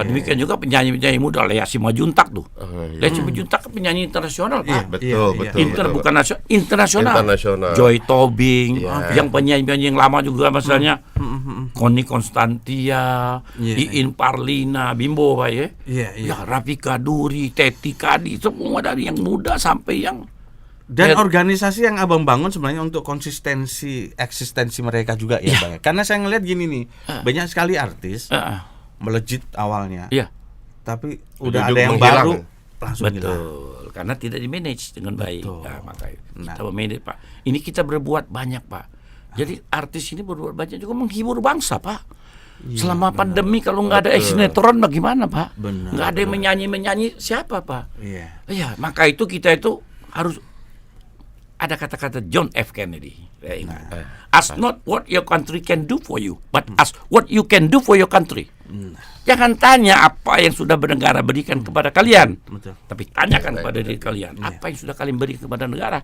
Demikian juga penyanyi-penyanyi muda Lea Simajuntak tuh. Lea Simajuntak kan penyanyi internasional Pak. Betul, betul. Bukan internasional. Internasional. Joy Tobing, Iya. yang penyanyi-penyanyi yang lama juga misalnya Connie Konstantia, Iin Parlina, Bimbo Pak ya. Iya, iya. Ya, Rafika Duri, Teti Kadi, semua dari yang muda sampai yang Dan organisasi yang Abang bangun sebenarnya untuk eksistensi mereka juga ya, Bang. Karena saya ngeliat gini nih, banyak sekali artis melejit awalnya, tapi udah Duduk ada yang menghilang. baru langsung hilang. betul, karena tidak di manage dengan baik. Betul. Nah, makanya kita manage Pak. Ini kita berbuat banyak Pak. Jadi artis ini berbuat banyak juga menghibur bangsa Pak. Selama pandemi kalau nggak ada sinetron bagaimana Pak? Benar, Nggak ada yang menyanyi siapa Pak? Iya. Iya, maka itu kita itu harus ada kata-kata John F. Kennedy. Saya ingat. Ask not what your country can do for you, but ask what you can do for your country. Jangan tanya apa yang sudah bernegara berikan kepada kalian, Betul. tapi tanyakan kepada diri kalian apa yang sudah kalian beri kepada negara.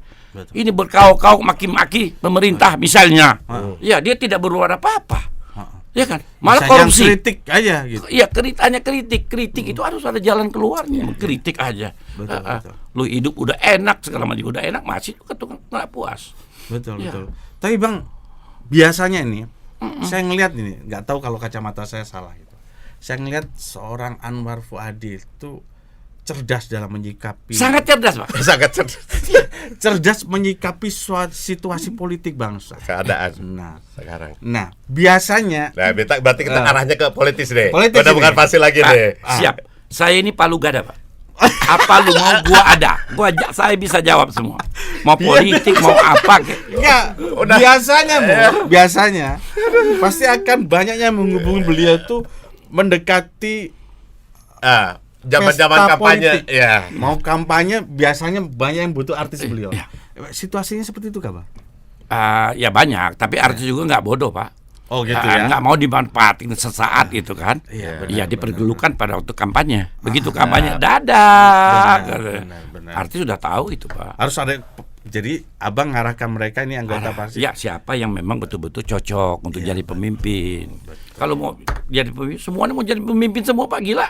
Ini berkau-kau maki-maki pemerintah misalnya, ya dia tidak berbuat apa-apa, ya kan? Malah Bisa yang korupsi. kritik aja gitu. Iya, hanya kritik itu harus ada jalan keluarnya. Kritik aja. Betul. Lu hidup udah enak, segala macam udah enak, masih nggak puas. Betul, Iya. betul. Tapi Bang, biasanya ini saya ngelihat ini, nggak tahu kalau kacamata saya salah gitu. Saya ngelihat seorang Anwar Fuadi itu cerdas dalam menyikapi Sangat cerdas, Pak. Sangat cerdas. cerdas menyikapi situasi politik bangsa. Keadaan Nah, sekarang. biasanya Nah, berarti kita arahnya ke politis deh. Politis Udah ini. bukan pasti lagi deh. Siap. Saya ini palu gada, Pak. Apa lu mau gua ada. Saya bisa jawab semua. Mau politik, mau apa enggak, biasanya pasti akan banyaknya menghubungi beliau tuh mendekati Zaman-zaman pesta kampanye, politik. ya. Mau kampanye biasanya banyak yang butuh artis beliau. iya. Situasinya seperti itu kah, Bang? ya banyak, tapi artis juga nggak bodoh, Pak. Oh gitu ya. Nggak mau dimanfaatin sesaat gitu kan. Iya, Iya, dipergelukan pada waktu kampanye. Begitu kampanye dadak. benar. Artis sudah tahu itu, Pak. Harus ada, jadi Abang ngarahkan mereka ini anggota Parsi. Ya, siapa yang memang betul-betul cocok untuk jadi pemimpin. Kalau mau jadi pemimpin, semuanya mau jadi pemimpin semua, Pak, gila.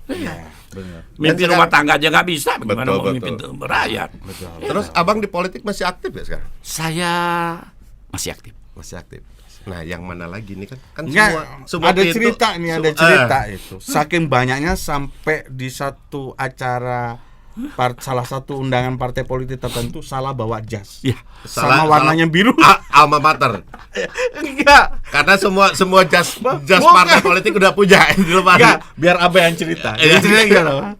Iya, benar. Mimpin Dan rumah sekarang- tangga aja nggak bisa, bagaimana Betul, mau mimpin betul. rakyat? Terus abang di politik masih aktif ya sekarang? Saya masih aktif. Masih aktif. Nah, yang mana lagi nih kan Enggak, semua ada pintu- cerita nih, ada cerita itu. Saking banyaknya sampai di satu acara salah satu undangan partai politik tertentu salah bawa jas. Iya. Sama warnanya biru. Alma mater. Enggak. Karena semua jas Bukan. partai politik udah punya di lemari. Enggak, biar Abang yang cerita. Iya. Jadi cerita gimana, Bang?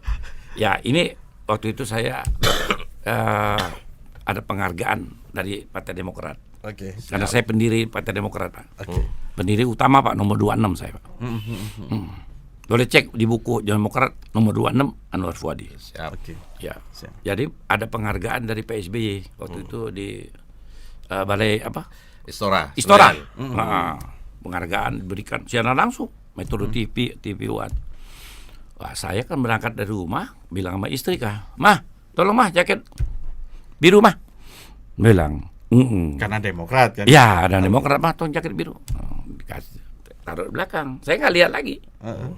Ya, ini waktu itu saya ada penghargaan dari Partai Demokrat. Oke. Karena saya pendiri Partai Demokrat, Pak. Pendiri utama, Pak, nomor 26 saya, Pak. Boleh cek di buku Demokrat nomor 26 Anwar Fuadi. Siap. Oke. Ya. Siap. Jadi ada penghargaan dari PSBY waktu itu di balai apa? Istora. Istora. Senayan. Nah, penghargaan diberikan siaran langsung metode TV One. Wah, saya kan berangkat dari rumah, bilang sama istri mah, tolong mah jaket biru mah. Bilang, Karena Demokrat kan. ya ada Demokrat mah, tolong jaket biru. Dikasih, taruh di belakang. Saya nggak lihat lagi.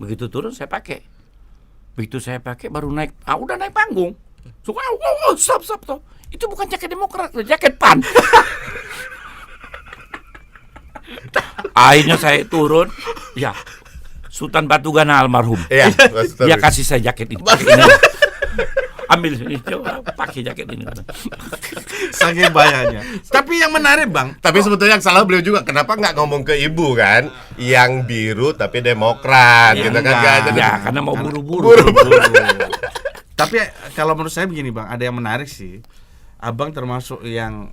Begitu turun saya pakai. Begitu saya pakai baru naik, udah naik panggung. Suka, stop. Itu bukan jaket Demokrat, jaket PAN. Akhirnya saya turun, ya Sultan Batugana almarhum. Iya, Dia kasih saya jaket ini. Ambil ini, coba pakai jaket ini. Saking banyaknya. Tapi yang menarik Bang, Tapi sebetulnya yang salah beliau juga. Kenapa nggak ngomong ke ibu kan? Yang biru tapi Demokrat, gitu kan? enggak. Nggak, Ya, karena mau buru-buru. tapi kalau menurut saya begini Bang, ada yang menarik sih. Abang termasuk yang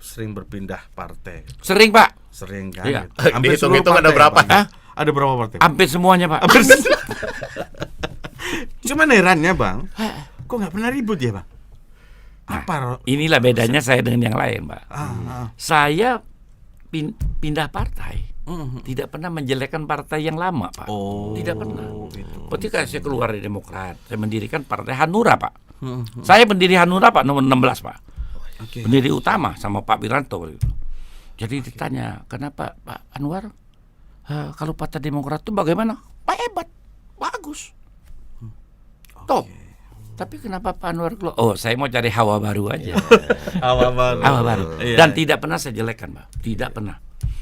sering berpindah partai. Sering, Pak. Sering kan? Iya. Gitu. Hampir Dihitung-hitung seluruh ada partai, berapa? Bang. Hah? Ada berapa partai? Hampir semuanya, Pak. Cuman herannya Bang, kok nggak pernah ribut ya Bang? Apa? Inilah bedanya saya dengan yang lain, Pak. Ah. Saya pindah partai. Tidak pernah menjelekkan partai yang lama, Pak. Tidak pernah. Ketika saya keluar dari Demokrat, saya mendirikan partai Hanura, Pak. Saya pendiri Hanura, Pak, nomor 16, Pak. Oke. Pendiri utama sama Pak Wiranto. Jadi ditanya, kenapa Pak Anwar kalau Partai Demokrat itu bagaimana? Pak hebat, bagus. Top. Tapi kenapa Pak Anwar keluar? Oh, saya mau cari hawa baru aja. Hawa baru. Iya. Dan tidak pernah saya jelekkan, Pak. Tidak pernah.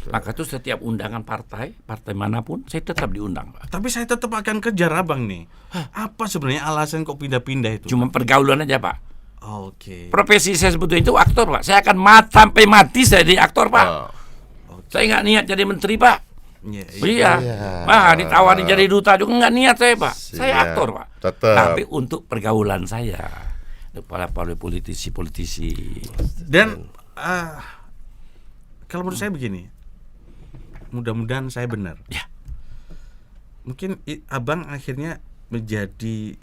Maka itu setiap undangan partai manapun, saya tetap diundang, Pak. Tapi saya tetap akan kejar Abang nih. Apa sebenarnya alasan kok pindah-pindah itu? Cuma pergaulan aja, Pak. Oke. Profesi saya sebetulnya itu aktor, Pak. Saya akan sampai mati saya jadi aktor, Pak. Saya nggak niat jadi menteri, Pak. Iya. Ditawarin jadi duta juga nggak niat saya, Pak. Saya aktor, Pak. Tetap. Tapi untuk pergaulan saya, para politisi. Dan kalau menurut saya begini, mudah-mudahan saya benar. Ya. Mungkin Abang akhirnya menjadi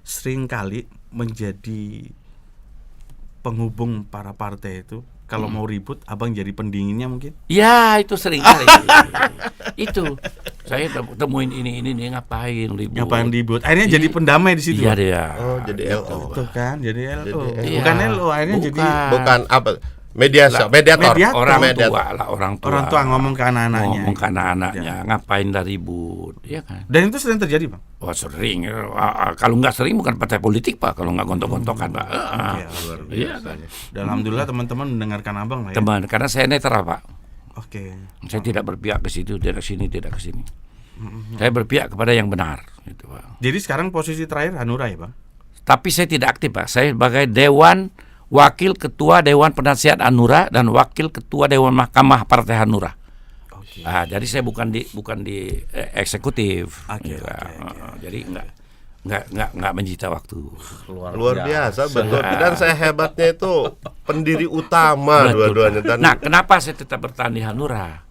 sering kali menjadi penghubung para partai itu. Kalau mau ribut, Abang jadi pendinginnya mungkin. Ya, itu sering kali. Itu saya temuin ini ngapain ribut. Ngapain ribut? Akhirnya jadi pendamai di situ. Iya dia. Oh, jadi LO. Tuh kan, jadi LO. Iya. Bukan LO, akhirnya jadi Bukan apa? Mediator. Orang tua ngomong ke anak-anaknya. ngomong ke anak-anaknya, ngapain dah ribut, ya kan? Dan itu sering terjadi, Bang. Wah, sering. Kalau nggak sering bukan partai politik, Pak. Kalau nggak gontok-gontokan, Pak. Iya kan. Dan alhamdulillah teman-teman mendengarkan Abang lah ya. Teman, karena saya netral, Pak. Oke. Saya tidak berpihak ke situ, tidak ke sini, tidak ke sini. Saya berpihak kepada yang benar, gitu, Pak. Jadi sekarang posisi terakhir Hanura ya, Bang? Tapi saya tidak aktif, Pak. Saya sebagai Wakil Ketua Dewan Penasihat Hanura dan Wakil Ketua Dewan Mahkamah Partai Hanura. Jadi saya bukan di eksekutif. Oke. Jadi nggak menyita waktu. Luar biasa, betul. Dan saya hebatnya itu pendiri utama Betul. dua-duanya. Dan Nah, kenapa saya tetap bertahan di Hanura?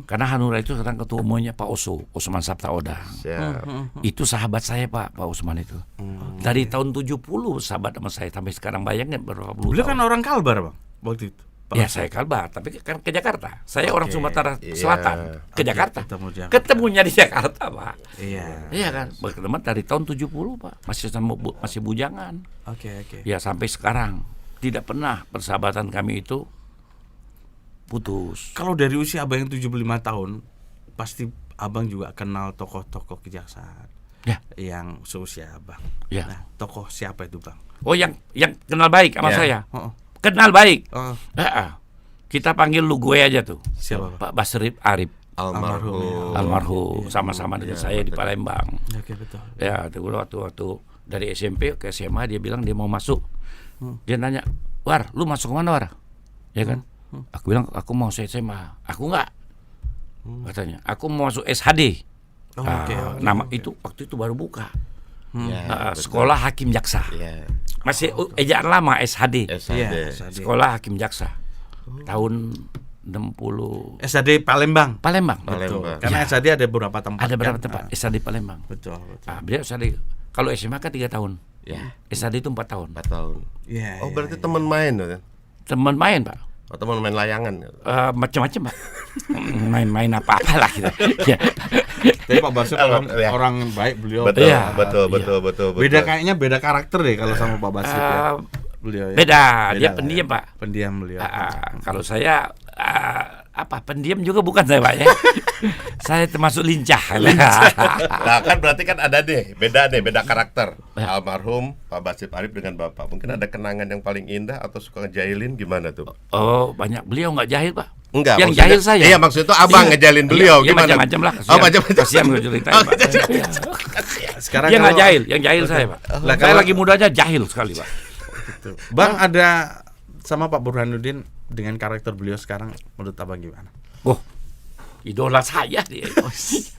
Karena Hanura itu sekarang ketua umumnya Pak Osman Sabtaodang. Siap. Itu sahabat saya, Pak Osman itu. Dari tahun 70 sahabat sama saya sampai sekarang, bayangin berapa puluh Beliau tahun. kan orang Kalbar, Bang, waktu itu. Pak Ya, Osman. saya Kalbar, tapi kan ke Jakarta. Saya orang Sumatera Selatan, ke Jakarta. ketemu Jakarta. Ketemunya di Jakarta, Pak. Iya. Iya kan, berteman dari tahun 70, Pak. Masih bujangan. Oke. Ya sampai sekarang tidak pernah persahabatan kami itu putus. Kalau dari usia Abang yang 75 tahun, pasti Abang juga kenal tokoh-tokoh kejaksaan. Ya. Yang seusia Abang. Ya. Nah, tokoh siapa itu, Bang? Oh, yang kenal baik sama Ya. saya. Oh. Kenal baik. Oh. Kita panggil lu gue aja tuh. Siapa, Pak Basrip Arif. Almarhum. Almarhum sama-sama dengan saya di Palembang. Oke, betul. Ya, itu waktu dari SMP ke SMA dia bilang dia mau masuk. Dia nanya, "War, lu masuk kemana, War?" Ya kan? Aku bilang, "Aku mau SMA." "Aku enggak." Katanya, "Aku mau masuk SHD." Oke. Nama itu waktu itu baru buka. Ya, Sekolah Hakim Jaksa. ya. Masih ejaan lama SHD. SAD. Sekolah Hakim Jaksa. Tahun 60 SAD Palembang. Palembang. Betul. Palembang. Karena Ya. SAD ada beberapa tempat. Ada berapa kan? tempat SHD Palembang. Betul. Beliau SHD. Kalau SMA kan 3 tahun. Ya. SHD itu 4 tahun. 4 tahun. Iya. Oh, berarti teman main tuh kan? teman main, Pak. Atau mau main layangan? Macam-macam, Pak. Main-main apa-apa lah kita. Ya. Tapi Pak Basir Ya. orang baik beliau. Betul, Iya, betul. Beda kayaknya beda karakter deh kalau sama Pak Basir ya. Beliau ya. Beda, dia lah pendiam, ya. Pak. Pendiam beliau. Kalau saya pendiam juga bukan saya, Pak ya. Saya termasuk lincah. Nah kan berarti kan ada beda karakter. Almarhum Pak Basir Arif dengan Bapak. Mungkin ada kenangan yang paling indah atau suka ngejailin gimana tuh? Oh, banyak. Beliau nggak jahil, Pak. Enggak, Yang maksudnya- jahil saya. Iya, maksudnya itu abang ngejalin beliau, Iya, gimana? macam-macam lah. Oh, macam-macam. Kasihan gue ceritain, Oh, Pak. Iya. Sekarang Dia nggak kalau- jahil, yang jahil saya, Pak. Lah, Saya kalau- lagi mudanya jahil sekali, Pak. Bang ada sama Pak Burhanuddin dengan karakter beliau sekarang menurut Abang gimana? Oh, idola saya dia.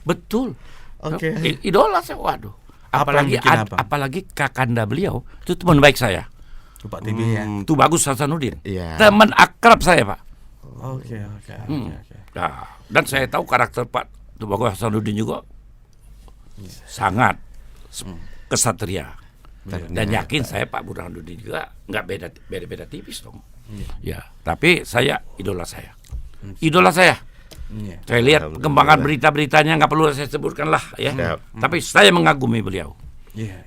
Betul. Oke. Idola saya, waduh. Apa Apalagi yang bikin apa? apalagi kakanda beliau itu teman baik saya. Pak TV ya. Itu Bagus Hasanuddin. Iya. Teman akrab saya, Pak. Oke. Nah, dan saya tahu karakter Pak Bagus Hasanuddin juga sangat kesatria. Dan yakin saya Pak Burhanuddin juga nggak beda tipis dong. Ya, tapi saya idola saya. Idola saya. Iya. Saya lihat perkembangan berita-beritanya nggak perlu saya sebutkan lah ya. Siap. Tapi saya mengagumi beliau, Iya.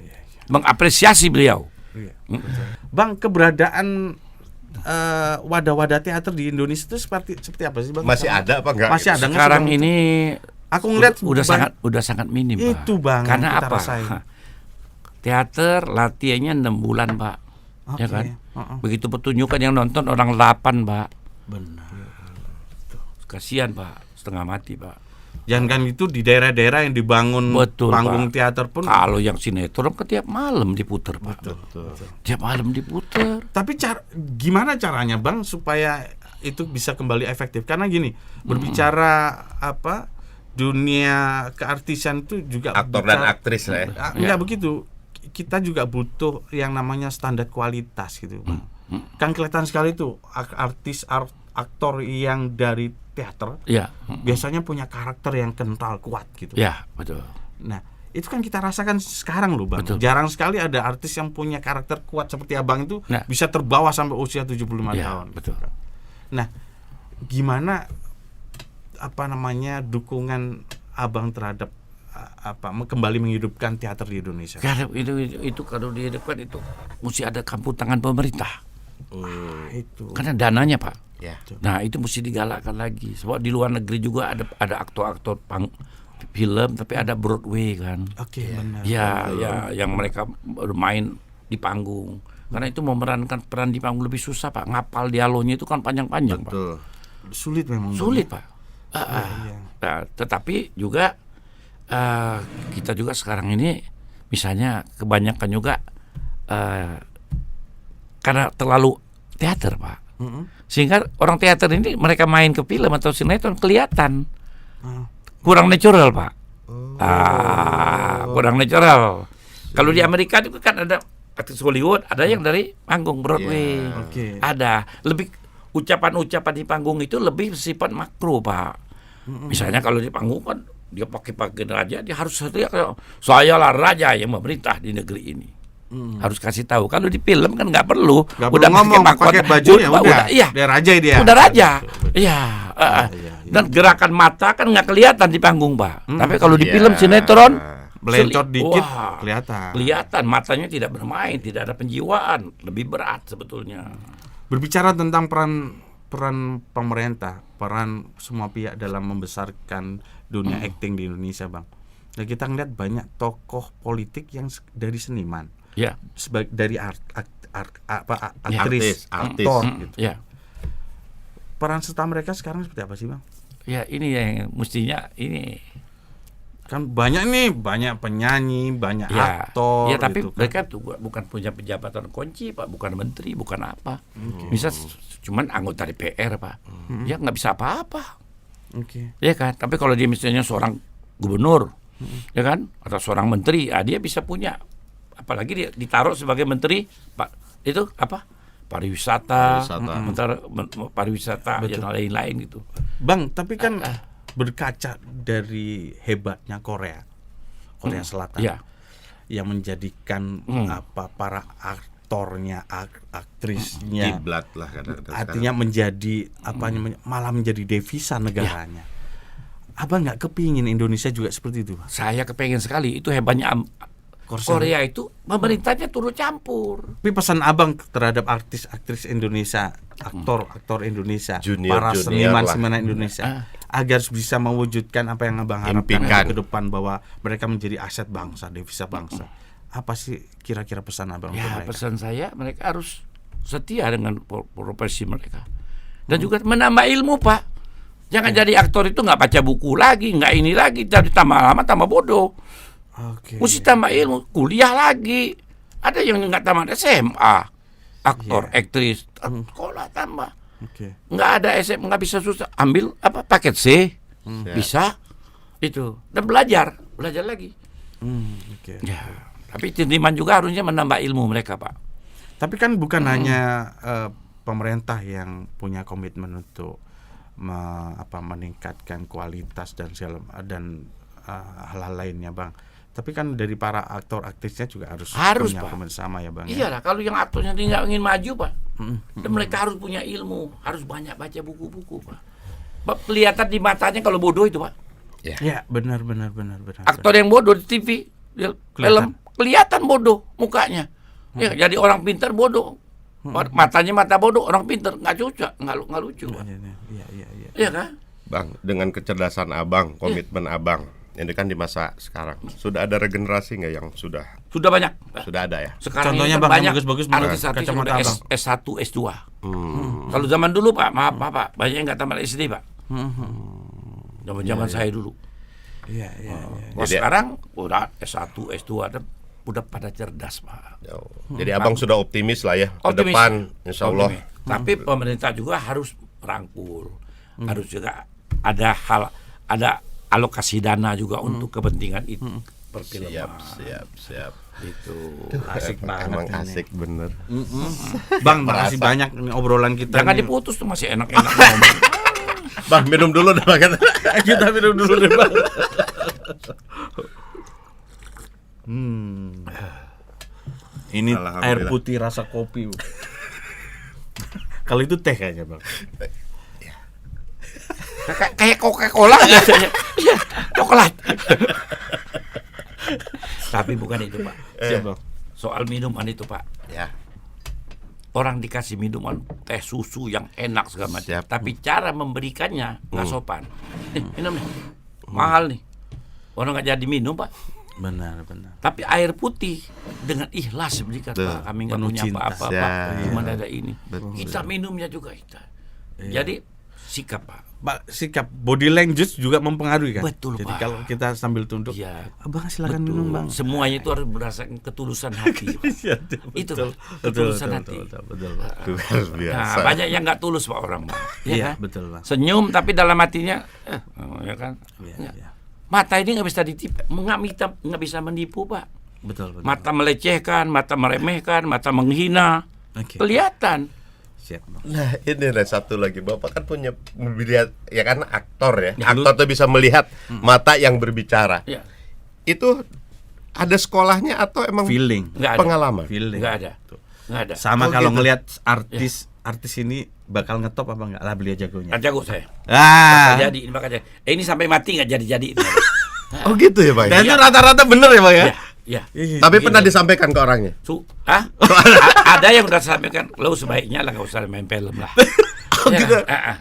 mengapresiasi beliau. Iya. Bang, keberadaan wadah-wadah teater di Indonesia itu seperti apa sih, Bang? Masih ada apa enggak? Masih ada nggak sih, Sekarang Bang? ini Aku ngeliat udah sangat minim, Pak. Itu, Bang, yang Karena kita apa? rasain. Teater latihannya 6 bulan, Pak. Ya Oke. kan? Begitu pertunjukan yang nonton orang 8, Pak. Benar. Kasihan, Pak. Setengah mati, Pak. Jangan kan itu di daerah-daerah yang dibangun Betul, panggung Pak. teater pun. Kalau yang sinetron kan tiap malam diputer, Pak. Tiap malam diputer. Tapi gimana caranya, Bang, supaya itu bisa kembali efektif? Karena gini, berbicara dunia keartisan itu juga Aktor dan aktris lah ya. Enggak begitu. Kita juga butuh yang namanya standar kualitas gitu, Bang. Kan kelihatan sekali tuh aktor yang dari teater Ya. biasanya punya karakter yang kental kuat gitu. Ya, betul. Nah, itu kan kita rasakan sekarang loh, Bang. Betul. Jarang sekali ada artis yang punya karakter kuat seperti Abang itu Nah. bisa terbawa sampai usia 75 Ya, tahun. betul. Nah, gimana dukungan Abang terhadap kembali menghidupkan teater di Indonesia? Karena itu kalau dihidupkan itu mesti ada campur tangan pemerintah. Itu. Karena dananya, Pak. Ya. Nah, itu mesti digalakkan lagi. Sebab di luar negeri juga ada aktor-aktor film, tapi ada Broadway kan. Oke, benar. Ya, yang mereka bermain di panggung. Karena itu memerankan peran di panggung lebih susah, Pak. Ngapal dialognya itu kan panjang-panjang, Pak. Betul. Sulit memang. Sulit, Pak. iya. Nah, tetapi juga kita juga sekarang ini misalnya kebanyakan juga karena terlalu teater, Pak. Sehingga orang teater ini mereka main ke film atau sinetron kelihatan kurang natural, Pak. Kurang natural. Kalau di Amerika itu kan ada artis Hollywood, ada yang dari panggung Broadway. Oke. Ada lebih ucapan-ucapan di panggung itu lebih bersifat makro, Pak. Misalnya kalau di panggung kan dia pakai pakaian raja, dia harus teriak, saya lah raja yang memerintah di negeri ini. Harus kasih tahu. Kalau di film kan nggak perlu. Nggak perlu ngomong, pakai bajunya udah. Iya. Dia raja dia. Udah raja. Iya. Dan gerakan mata kan nggak kelihatan di panggung, Pak. Tapi kalau di film sinetron Belencot dikit wah, kelihatan. Kelihatan matanya tidak bermain, tidak ada penjiwaan, lebih berat sebetulnya. Berbicara tentang peran pemerintah, peran semua pihak dalam membesarkan dunia acting di Indonesia, Bang. Nah, kita ngeliat banyak tokoh politik yang dari seniman, Ya. dari aktris, Artis. aktor gitu. Ya. Peran serta mereka sekarang seperti apa sih, Bang? Ya, ini yang mestinya ini. Kan banyak penyanyi, banyak aktor. Ya, tapi gitu kan. mereka tuh bukan punya penjabatan kunci, Pak, bukan menteri, bukan apa. Bisa cuman anggota DPR, Pak. Ya nggak bisa apa-apa. Oke. Ya kan, tapi kalau dia misalnya seorang gubernur, ya kan, atau seorang menteri, dia bisa punya, apalagi dia ditaruh sebagai menteri, Pak, itu apa? Pariwisata. Pariwisata dan lain-lain gitu. Bang, tapi kan berkaca dari hebatnya Korea Selatan, Ya. yang menjadikan para aktornya, aktrisnya. Kiblat lah kadang-kadang Artinya menjadi malah menjadi devisa negaranya. Abang nggak kepingin Indonesia juga seperti itu, Pak? Saya kepengen sekali, itu hebatnya Korea itu pemerintahnya turut campur. Tapi pesan Abang terhadap artis-aktris Indonesia, aktor Indonesia, Junior para lah. seniman Indonesia, agar bisa mewujudkan apa yang Abang harapkan Impikan. ke depan, bahwa mereka menjadi aset bangsa, devisa bangsa. Apa sih kira-kira pesan Abang untuk Ya, mereka? pesan saya mereka harus setia dengan profesi mereka. Dan juga menambah ilmu, Pak. Jangan jadi aktor itu nggak baca buku lagi, nggak ini lagi, jadi tambah lama tambah bodoh. Oke. Mesti tambah ilmu, kuliah lagi. Ada yang nggak tamat SMA, aktor, aktris, sekolah tambah. Oke. Nggak ada SMA, nggak bisa susah. Ambil paket C, bisa itu, dan belajar lagi. Oke. Ya, tapi seniman juga harusnya menambah ilmu mereka, Pak. Tapi kan bukan hanya pemerintah yang punya komitmen untuk meningkatkan kualitas dan hal-hal lainnya, Bang. Tapi kan dari para aktor aktrisnya juga harus punya Pak. komitmen sama ya, Bang. Iya lah, kalau yang aktornya nggak ingin maju, Pak, dan mereka harus punya ilmu, harus banyak baca buku-buku, Pak. Kelihatan di matanya kalau bodoh itu, Pak. Ya, benar. Aktor yang bodoh di TV, di film, kelihatan bodoh mukanya. Ya, jadi orang pintar bodoh. Matanya mata bodoh, orang pintar nggak cocok, nggak lucu, Pak. Iya. Iya kan? Bang, dengan kecerdasan Abang, komitmen Abang, ini kan di masa sekarang sudah ada regenerasi nggak yang sudah banyak. sudah ada ya? Sekarang Contohnya, ini Bang, yang banyak bagus-bagus, artis-artis yang kacamata udah Abang. S1, S2. Kalau zaman dulu, Pak, maaf Pak, banyak yang nggak tamat SD, Pak. Zaman saya dulu. Iya. Wah, Jadi- sekarang udah S1, S2 udah pada cerdas, Pak. Jadi Abang sudah optimis lah ya ke Optimis. depan, Insya Allah. Optimis. Tapi pemerintah juga harus merangkul. Harus juga ada alokasi dana juga untuk kepentingan itu. Perfilman. Siap. Itu. Asik banget. Emang ini. asik bener. Bang, makasih banyak ini obrolan kita. Jangan nih. diputus tuh, masih enak-enak ngomong. Bang, minum dulu dah Bang. Kita minum dulu deh, Bang. Ini Alhamdulillah. air putih rasa kopi. Kalau itu teh kayaknya, Bang. Kayak Coca-Cola biasanya. Iya, coklat. Tapi bukan itu, Pak. Siap, Bang. Soal minuman itu, Pak. Ya. Orang dikasih minuman teh susu yang enak segala macam, Siap. tapi cara memberikannya nggak sopan. Nih, minum nih. Mahal nih. Orang nggak jadi minum, Pak. Benar. Tapi air putih dengan ikhlas berikan, Pak. Kami nggak penuh punya cinta. apa-apa, Ya, Pak. Cuma ya. ada ini. Kita minumnya juga kita. Jadi sikap, Pak. Pak, sikap body language juga mempengaruhi kan? Betul, Jadi Pak. kalau kita sambil tunduk, Iya. Abang silakan Betul. minum, Bang. Semuanya itu harus berdasarkan ketulusan hati, Pak. Iya, Itu, betul. Pak. Ketulusan hati. Betul, Pak. Luar biasa. Nah, banyak yang nggak tulus, Pak, orang, Pak. Iya, kan? betul, Bang. Senyum tapi dalam hatinya, ya kan? Iya. Mata ini nggak bisa ditipu, nggak bisa menipu, Pak. Betul. Mata melecehkan, mata meremehkan, mata menghina, Oke. kelihatan. Siap, Bang. Nah, ini ada satu lagi. Bapak kan punya melihat, ya kan aktor ya. Ya, Aktor tuh bisa melihat mata yang berbicara. Ya, Itu ada sekolahnya atau emang Feeling. nggak ada. pengalaman? Feeling. Nggak ada. Nggak ada. Sama Oh, kalau gitu. ngelihat artis ini bakal ngetop apa enggak? Lah beliau jagonya. Nggak jago saya. Ah. Bakal jadi, ini bakal jadi. Ini sampai mati nggak jadi. Oh gitu ya Bang. Dan itu rata-rata bener ya, Bang ya? Ya. Tapi pernah disampaikan ke orangnya. Ada yang udah sampaikan, lo sebaiknya lah nggak usah main film lah. gitu.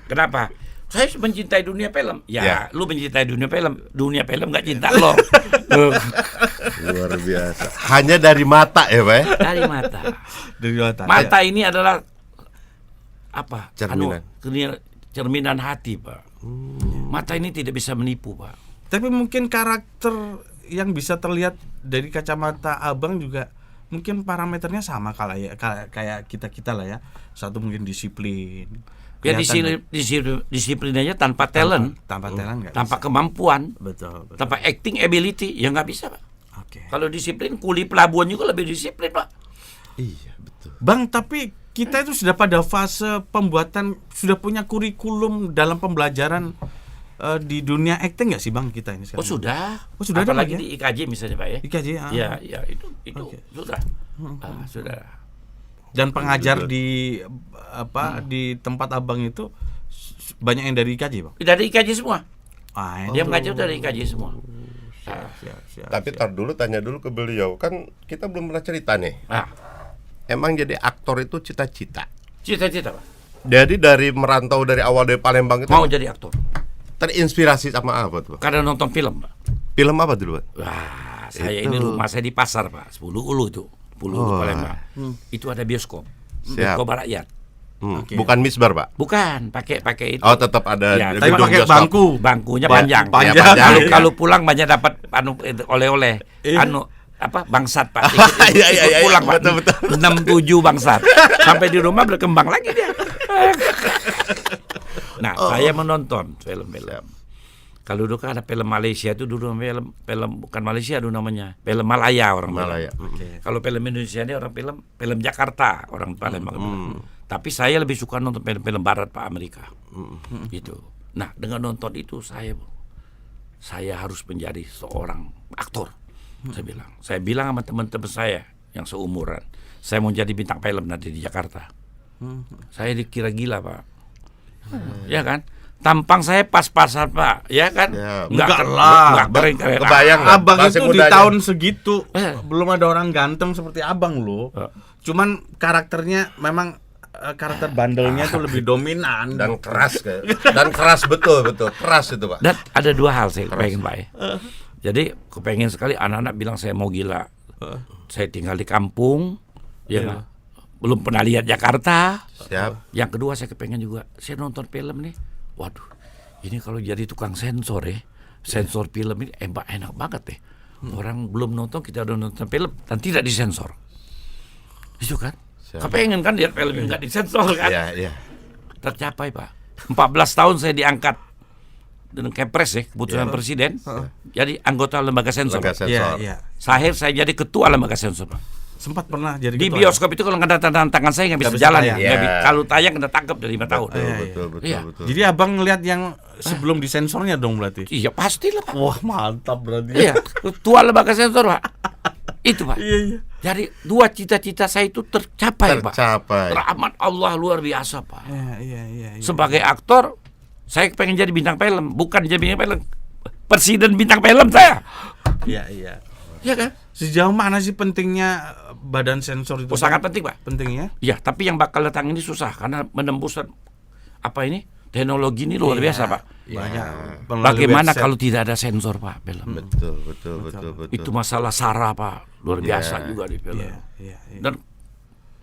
Kenapa? Saya mencintai dunia film. Ya, Ya. lu mencintai dunia film nggak cinta lo. Luar biasa. Hanya dari mata ya Pak. Dari mata. Dari mata. Mata ini adalah apa? Cerminan. Cerminan hati, Pak. Mata ini tidak bisa menipu, Pak. Tapi mungkin karakter yang bisa terlihat dari kacamata Abang juga mungkin parameternya sama kayak kita lah ya. Satu mungkin disiplin. Ya Kelihatan disiplin aja tanpa talent, tanpa talent nggak tanpa bisa. kemampuan, Betul. tanpa acting ability, ya nggak bisa, Pak. Oke. Kalau disiplin, kuli pelabuhan juga lebih disiplin, Pak. Iya betul. Bang, tapi kita itu sudah pada fase pembuatan, sudah punya kurikulum dalam pembelajaran di dunia acting nggak sih, Bang, kita ini sekarang? Oh sudah sudah ada, apalagi Bang, ya? di IKJ misalnya, Pak ya. IKJ, Ya itu Oke. sudah. Sudah. Dan pengajar di di tempat abang itu banyak yang dari IKJ, Bang. Dari IKJ semua. Ah, Dia mengajar dari IKJ semua. siap. Tapi tar dulu tanya dulu ke beliau, kan kita belum pernah cerita nih. Nah, Emang jadi aktor itu cita-cita. cita-cita Pak. Jadi dari merantau dari awal dari Palembang itu Mau jadi aktor. terinspirasi sama apa tuh, Pak? Karena nonton film, Pak. Film apa dulu, Pak? Wah, saya Itu. ini rumah saya di pasar, Pak. 10 Ulu itu. 10 Ulu Palembang. Itu ada bioskop. Siap. Bioskop rakyat. Oke. Bukan misbar, Pak. Bukan, pakai itu. Oh, tetap ada Ya, Tapi gedung pakai bioskop. bangku. Bangkunya Ba- panjang. panjang. Ya, panjang. Kalau pulang banyak dapat oleh-oleh. Bangsat Pak. Iya, Pulang Pak. betul. 6-7 bangsat. Sampai di rumah berkembang lagi dia. Nah, saya menonton film-film. Kalau dulu kan ada film Malaysia itu dulu film bukan Malaysia dulu namanya. Film Malaya orang bilang. Malaya. Kalau film Indonesia ini orang film Jakarta orang Palembang. Tapi saya lebih suka nonton film-film barat Pak, Amerika. Gitu. Nah, dengan nonton itu saya harus menjadi seorang aktor. Saya bilang sama teman-teman saya yang seumuran, saya mau jadi bintang film nanti di Jakarta. Saya dikira gila, Pak. Ya kan? Tampang saya pas-pasan, Pak. Ya kan? Ya, enggak lah. Enggak keren-keren. Kebayang nggak? Abang Masih itu di mudanya. tahun segitu Eh. belum ada orang ganteng seperti abang loh. Cuman karakternya memang karakter bandelnya tuh lebih dominan. Dan keras dan keras betul keras itu, Pak. Dan ada dua hal saya pengen, Pak. Jadi kepengen sekali anak-anak bilang saya mau gila. Saya tinggal di kampung, ya belum pernah lihat Jakarta. Siap. Yang kedua saya kepengen juga, saya nonton film nih. Waduh, ini kalau jadi tukang sensor sensor film ini enak banget deh. Orang belum nonton, kita udah nonton film dan tidak disensor. Itu kan? Siap. Kepengen kan lihat film yang nggak disensor kan? Iya. Tercapai Pak. 14 tahun saya diangkat dengan Kepres keputusan presiden. Jadi anggota lembaga sensor. Lembaga Pak. sensor. Iya. Saya jadi ketua lembaga sensor Pak. Sempat pernah jadi Di ketua, bioskop itu kalau nggak ada tanda tangan saya nggak bisa Nggak bisa jalan. tayang. Nggak Iya. Kalau tayang kena tangkap dari 5 tahun. Betul. Iya. Jadi abang ngelihat yang sebelum disensornya dong berarti. Iya pastilah Pak. Wah mantap berarti. Iya, ketua lembaga sensor Pak. Itu Pak. Iya. Jadi dua cita-cita saya itu tercapai Pak. Tercapai. Rahmat Allah luar biasa Pak. Iya. Sebagai aktor, saya pengen jadi bintang film, bukan jadi bintang film. Presiden bintang film saya. Iya. Iya kan? Sejauh mana sih pentingnya badan sensor itu? Oh, sangat penting Pak. Pentingnya. Iya, tapi yang bakal datang ini susah karena menembus teknologi ini luar biasa Pak. Banyak. Bagaimana kalau tidak ada sensor Pak film? Betul. Itu masalah SARA Pak, luar biasa juga di film. Iya. Dan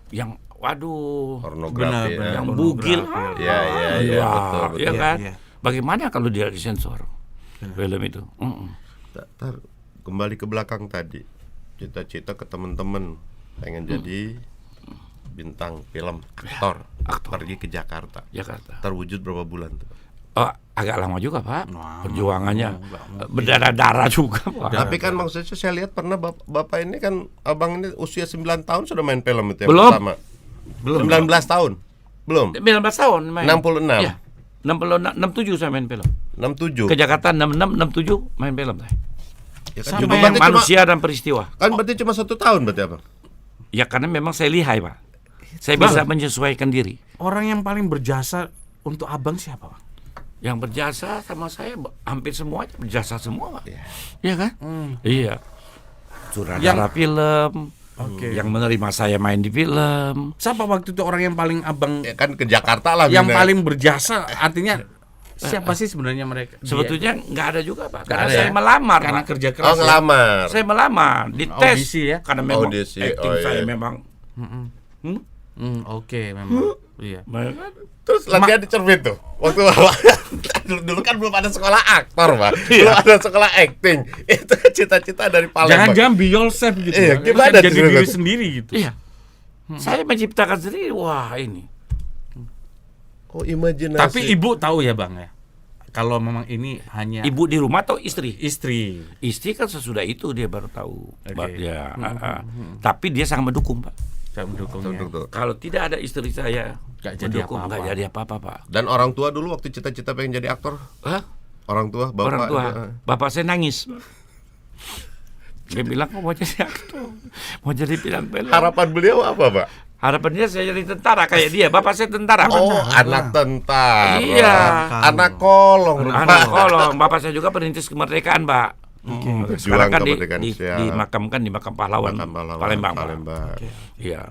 yang waduh, Pornografi. Benar. yang bugil. Iya, Wah, betul. iya kan? Iya. Bagaimana kalau dia disensor film itu? Tar, kembali ke belakang tadi. Cita-cita ke teman-teman pengen jadi bintang film, aktor. Pergi ke Jakarta. Jakarta. Terwujud berapa bulan tuh? Oh, agak lama juga Pak. Perjuangannya berdarah-darah juga Pak. Tapi kan maksudnya saya lihat pernah bapak ini kan abang ini usia 9 tahun sudah main film itu yang Belum. pertama. 19 tahun. Belum. 19 tahun main. 66. Iya. 66 67 saya main film. 67. Ke Jakarta 66 67 main film saya. Ya kan, Sampai cuma Yang berarti manusia dan peristiwa. kan berarti cuma 1 tahun berarti apa? Ya karena memang saya lihai Pak. Saya bisa menyesuaikan diri. Orang yang paling berjasa untuk abang siapa, Bang? Yang berjasa sama saya hampir semuanya berjasa semua Pak. Iya kan? Iya. Sutradara film. Oke. Yang menerima saya main di film. Siapa waktu itu orang yang paling abang Ya kan ke Jakarta lah. yang Bina. paling berjasa? Artinya siapa sih sebenarnya mereka? Sebetulnya nggak ada juga Pak. Karena ada saya ya? melamar Karena Pak. kerja Oh keras. ngelamar. Saya melamar, dites. Audisi ya? Karena memang Audisi, acting oh iya. saya memang Oke, memang. Iya. Terus latihan di Cermin tuh. Waktu dulu kan belum ada sekolah aktor, Pak. Belum ada sekolah acting. Itu cita-cita dari Palembang. Jangan-jangan be yourself gitu. Iya, Bang. gimana Jadi tuh, diri Bang? sendiri gitu. Iya. Saya menciptakan sendiri. Wah ini. Oh, imajinasi. Tapi ibu tahu ya, Bang ya. Kalau memang ini hanya Ibu di rumah atau istri? istri. Istri kan sesudah itu dia baru tahu. Oke. Ya, tapi dia sangat mendukung Pak. Saya mendukungnya. Betul. Kalau tidak ada istri saya Nggak jadi mendukung, apa-apa. nggak jadi apa-apa Pak. Dan orang tua dulu waktu cita-cita pengen jadi aktor, Hah? orang tua, bapak. Orang tua, bapak saya nangis. Dia bilang kok mau jadi aktor, mau jadi bintang film. Harapan beliau apa, Pak? Harapan dia saya jadi tentara kayak dia. Bapak saya tentara. Pak. Oh, anak tentara. Iya. Anak kolong. Anak kolong. Bapak saya juga perintis kemerdekaan, Pak. Sekarang kan kemerdekaan, siap. dimakamkan di makam pahlawan, Palembang. Pak. Iya.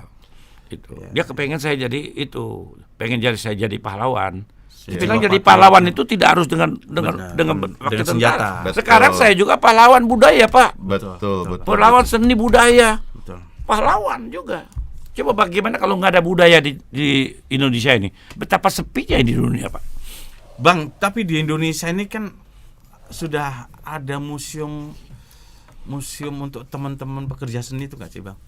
Itu. Dia kepengen saya jadi itu. Pengen saya jadi pahlawan. Dia bilang jadi pahlawan itu tidak harus dengan pakai senjata. tentara. Sekarang saya juga pahlawan budaya, Pak. Betul. Pahlawan seni budaya. Betul. Pahlawan juga. Coba bagaimana kalau nggak ada budaya di Indonesia ini? Betapa sepinya di dunia, Pak. Bang, tapi di Indonesia ini kan sudah ada museum untuk teman-teman pekerja seni itu nggak sih, Bang?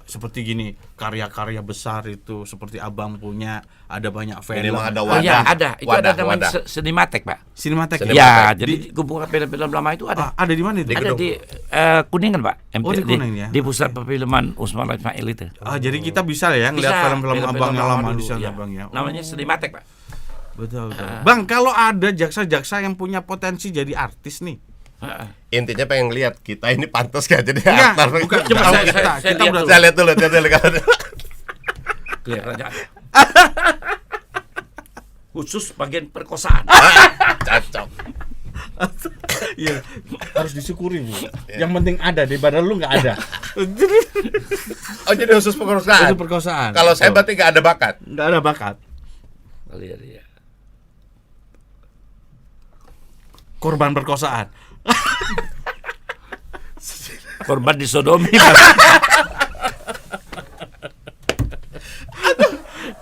Seperti gini, karya-karya besar itu seperti Abang punya, ada banyak film. Minimal ada Oh ya, ada. Itu ada namanya wadah. Cinematek, Pak. Sinematek. Ya, jadi kumpulan film-film lama itu ada. Ada di mana itu? Ada di Kuningan, Pak. Oh, di Kuningan, ya. Di pusat perfilman Usman Ismail itu. Jadi kita bisa ya ngeliat Bisa, film-film Abang yang lama di dulu, sana, ya. Bang ya. Namanya Cinematek, Pak. Betul. Bang, kalau ada jaksa-jaksa yang punya potensi jadi artis nih. Intinya pengen lihat kita ini pantas gak jadi Enggak, aktor. bukan. Coba Tahu saya kita lihat udah dulu. Saya lihat dulu. Kelihatannya ada. Khusus bagian perkosaan. Cocok. Iya, harus disyukuri, Bu. Yang penting ada, daripada lu nggak ada. Oh, jadi khusus perkosaan. Itu perkosaan. Kalau saya berarti gak ada bakat. nggak ada bakat. Lihat ya. Korban perkosaan. Korban disodomi.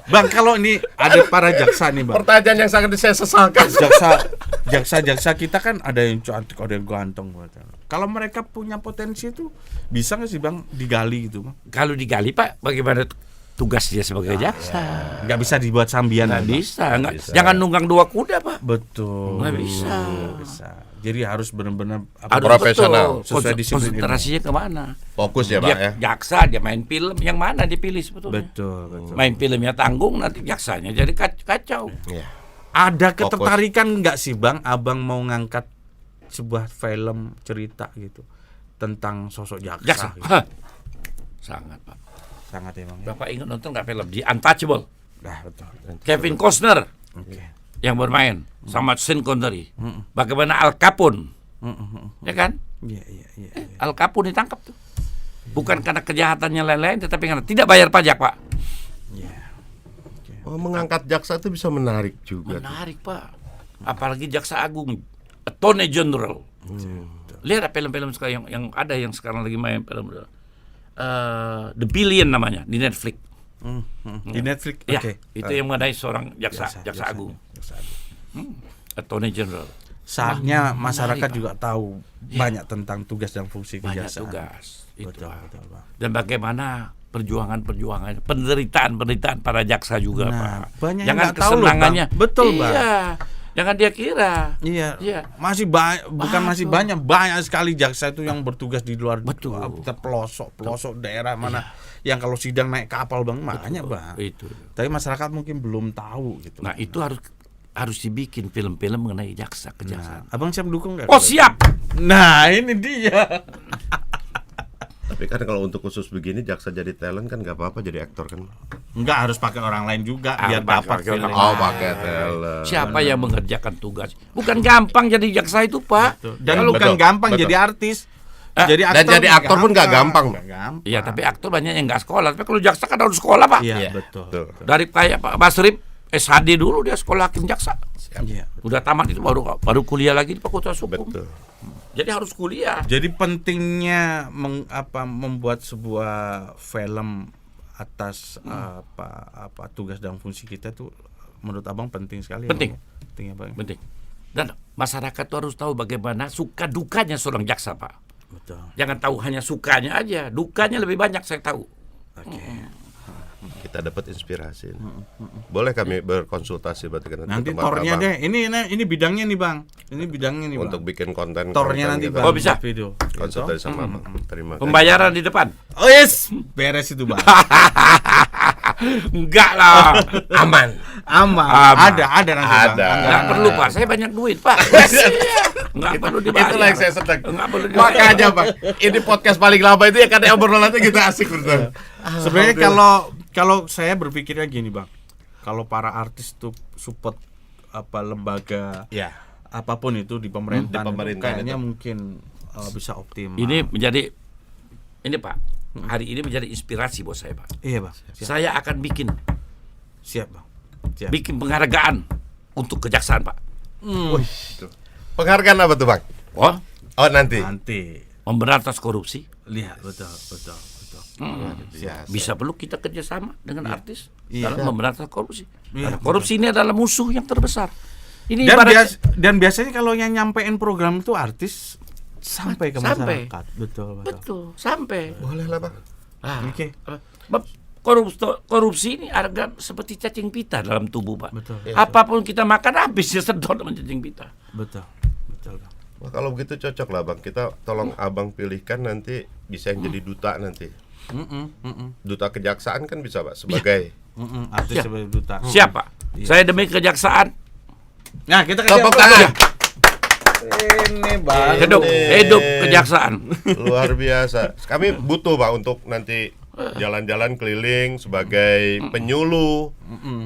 Bang, kalau ini ada para jaksa nih, Bang. Pertanyaan yang sangat saya sesalkan. Jaksa kita kan ada yang cantik, ada yang ganteng. Kalau mereka punya potensi itu bisa nggak sih, Bang, digali gitu, Bang? Kalau digali, Pak, bagaimana tugas dia sebagai jaksa? Nggak bisa dibuat sambian. Nggak Bang? bisa. Jangan nunggang dua kuda, Pak. Betul. Nggak bisa. Bisa. Jadi harus benar-benar Harus Profesional. betul. Sesuai disiplin ilmu. Konsentrasinya kemana? Fokus ya, Pak ya. Dia jaksa, dia main film, yang mana dipilih sebetulnya? Betul. Main filmnya tanggung, nanti jaksanya jadi kacau. Iya. Ada ketertarikan nggak sih, Bang, Abang mau ngangkat sebuah film cerita gitu tentang sosok jaksa? Jaksa. Gitu. Hah. Sangat, Pak. Sangat emang. Bapak ingat nonton nggak film The Untouchable? Nah, betul. Kevin Costner Oke. yang bermain sama Sean Connery. Bagaimana Al Capone, ya kan? Iya. Al Capone ditangkap tuh. Bukan karena kejahatannya lain-lain, tetapi karena tidak bayar pajak, Pak. Oh, mengangkat jaksa itu bisa menarik juga. Menarik, Pak. Apalagi jaksa agung, Attorney General. Lihat film-film sekarang yang ada yang sekarang lagi main film The Billion namanya di Netflix. Di Netflix. Ya, Oke. itu yang mengenai seorang jaksa agung, Attorney General. Saatnya masyarakat menarik, juga tahu banyak tentang tugas dan fungsi Banyak kejaksaan. tugas. Itu. Betul, Bang. Dan bagaimana perjuangan penderitaan para jaksa juga, Nah, Pak. banyak yang Jangan nggak tahu loh, kesenangannya. Bang. Betul, Bang. Iya. Jangan dia kira. Iya. Iya. Masih banyak sekali jaksa itu yang bertugas di luar. Betul. Pelosok daerah mana yang kalau sidang naik kapal, Bang, banyak, Bang. Itu. Tapi masyarakat mungkin belum tahu gitu. Nah, itu harus dibikin film-film mengenai jaksa kejaksaan. Abang siap dukung nggak? Oh, siap. Nah, ini dia. Tapi kan kalau untuk khusus begini jaksa jadi talent kan nggak apa-apa jadi aktor kan. Enggak harus pakai orang lain juga biar Pakai dapat orang film. lain. Oh, pakai talent. Siapa yang mengerjakan tugas? Bukan gampang jadi jaksa itu, Pak. Dan Kalau- bukan betul, gampang betul. jadi artis. Ah, Jadi dan jadi aktor pun nggak gampang. Nggak gampang. Iya, tapi aktor banyak yang nggak sekolah. Tapi kalau jaksa kan harus sekolah, Pak. Iya, Iya, betul. betul. Dari kayak Pak Basrip SHD dulu dia sekolah hakim jaksa. Iya. Udah tamat itu baru kuliah lagi di Fakultas Hukum. Betul. Jadi harus kuliah. Jadi pentingnya membuat sebuah film atas apa tugas dan fungsi kita tuh menurut Abang penting sekali. Penting. Ya, Bang? Penting ya, Bang. Penting. Dan masyarakat tuh harus tahu bagaimana suka dukanya seorang jaksa, Pak. Betul. Jangan tahu hanya sukanya aja, dukanya lebih banyak saya tahu. Oke. Kita dapat inspirasi. Boleh kami berkonsultasi berarti kan Nanti tempat tornya Abang deh. Ini bidangnya nih, Bang. Ini bidangnya nih, Bang. untuk bikin konten. tornya nanti, gitu. Bang. Oh, bisa. Video. Konsultasi sama Abang. Terima kasih. Pembayaran di depan. Oh, yes. Beres itu, Bang. Enggak lah. Aman. Aman. Ada nanti Bang. Ada. Nggak perlu Pak, saya banyak duit Pak. Nggak perlu dibayar. Itulah yang saya senang. Nggak perlu dibayar. Makanya Bang, ini podcast paling lama itu ya karena obrolannya kita asik betul. Sebenarnya kalau saya berpikirnya gini Bang, kalau para artis tuh support apa lembaga Ya. apapun itu di pemerintahan, Di pemerintahan kayaknya itu. mungkin bisa optimal. Ini Pak, hari ini menjadi inspirasi buat saya Pak. Iya Bang. Saya akan bikin Siap Bang. Siap. bikin penghargaan untuk kejaksaan Pak. Penghargaan apa tuh Bang? Oh, Nanti. Nanti memberantas korupsi. lihat betul. Biasa. Bisa perlu kita kerjasama dengan artis Iya. dalam memberantas korupsi. Iya, Karena korupsi ini adalah musuh yang terbesar. Ini Dan, ibarat- dan biasanya kalau yang nyampein program itu artis sampai ke Sampai. masyarakat. Betul. betul sampai. Boleh lah Bang. Oke. Korupsi ini harga seperti cacing pita dalam tubuh Pak. Betul. Apapun kita makan habis ya sedot sama cacing pita. Betul Bang. Wah, kalau begitu cocok lah Bang. Kita tolong Abang pilihkan nanti bisa yang jadi duta nanti. Duta kejaksaan kan bisa Pak sebagai Artis Siap. sebagai duta. Siap Pak. Saya demi kejaksaan. Nah, kita kasih tepuk aplaus. tangan. Ini Bang. Hidup kejaksaan. Luar biasa. Kami butuh Pak untuk nanti jalan-jalan keliling sebagai penyuluh,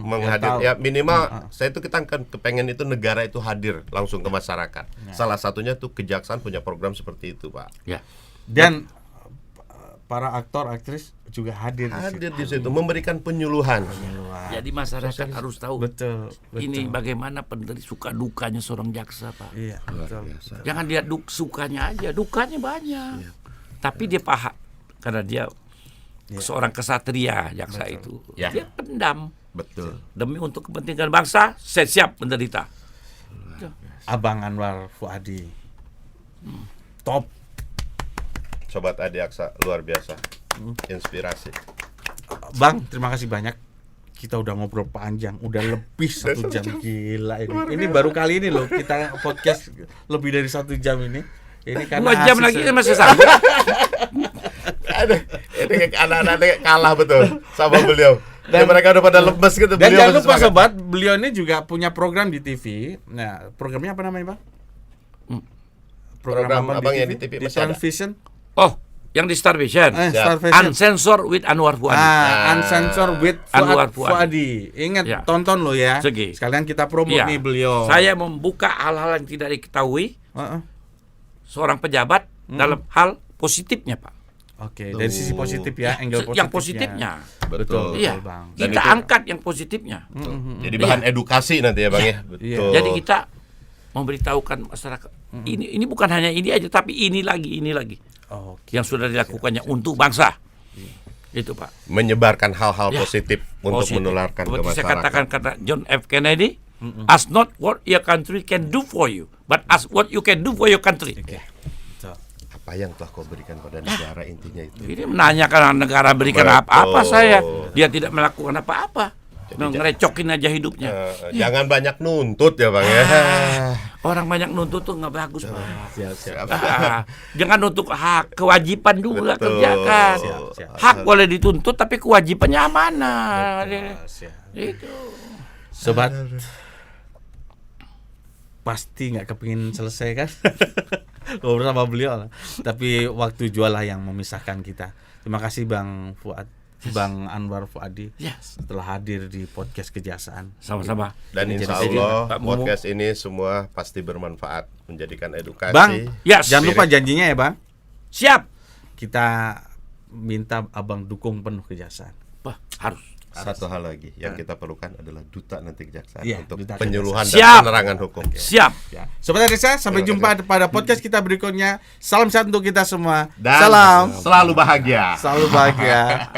menghadir ya minimal saya itu kita kan kepengen itu negara itu hadir langsung ke masyarakat. Salah satunya tuh kejaksaan punya program seperti itu Pak. Ya. Dan para aktor aktris juga hadir Hadir di situ memberikan penyuluhan. Jadi masyarakat harus tahu Betul. ini bagaimana suka dukanya seorang jaksa Pak. Iya, betul. Jangan lihat sukanya aja, dukanya banyak. Tapi dia paham karena dia seorang kesatria jaksa itu. Ya. Dia pendam. Betul. Demi untuk kepentingan bangsa, saya siap menderita. Abang Anwar Fuadi. Top. Sobat Adi Aksa luar biasa. Inspirasi. Bang, terima kasih banyak. Kita udah ngobrol panjang, udah lebih 1 jam. Gila ini. Ini baru kali ini loh kita podcast lebih dari 1 jam ini. Ini karena 2 jam hasil lagi masih sanggup. Aduh, ini anak-anak kalah betul sama beliau. Dan mereka udah pada lemes gitu. Dan beliau jangan masih lupa semangat. sobat, beliau ini juga punya program di TV. Nah, programnya apa namanya, Bang? Program Abang yang di TV di masih ada? Television. Oh, yang di Star Vision. Star Vision. Uncensored with Anwar Fuadi. Uncensored with Anwar Fuadi. Ingat, Ya. tonton lo ya. Segi. Sekalian kita promote Iya. nih beliau. Saya membuka hal-hal yang tidak diketahui Heeh. seorang pejabat dalam hal positifnya, Pak. Oke, dari sisi positif ya, angle positifnya. Yang positifnya. Betul. Iya. Bang. Dan Kita itu- angkat yang positifnya. Jadi bahan edukasi nanti ya Bang ya. Iya. Betul. Jadi kita memberitahukan masyarakat ini bukan hanya ini aja tapi ini lagi Oke. yang sudah dilakukannya untuk bangsa. Itu, Pak. menyebarkan hal-hal Ya. positif untuk Positif. menularkan ke Seperti saya masyarakat. katakan kata John F. Kennedy, ask not what your country can do for you, but ask what you can do for your country. Oke. Betul. Apa yang telah kau berikan pada negara intinya itu. Ini menanyakan negara berikan Betul. apa-apa saya. Dia tidak melakukan apa-apa. Ngerecokin aja hidupnya. Jangan banyak nuntut ya Bang ya. Orang banyak nuntut tuh nggak bagus, Pak. Siap. Jangan nuntut hak, kewajiban juga Betul. kerjakan. Siap. Hak boleh dituntut tapi kewajibannya mana? Siap. Itu. Sobat, pasti nggak kepingin selesai kan ngobrol sama beliau, tapi waktu jualah yang memisahkan kita. Terima kasih Bang Fuad, Bang Anwar Fuadi, Yes. setelah hadir di podcast Kejaksaan. Sama-sama. Dan Jadi, insya Allah Pak Mumu. podcast ini semua pasti bermanfaat, menjadikan edukasi. Bang, Yes. jangan lupa janjinya ya Bang, Siap. kita minta Abang dukung penuh Kejaksaan. Wah, harus. Satu hal lagi yang kita perlukan adalah duta nanti kejaksaan Iya, untuk duta penyuluhan kejaksaan. dan Siap. penerangan hukum. Siap. Ya. Sobat Desa, sampai Terima jumpa pada podcast kita berikutnya. Salam sehat untuk kita semua. Dan Salam. selalu bahagia. Selalu bahagia.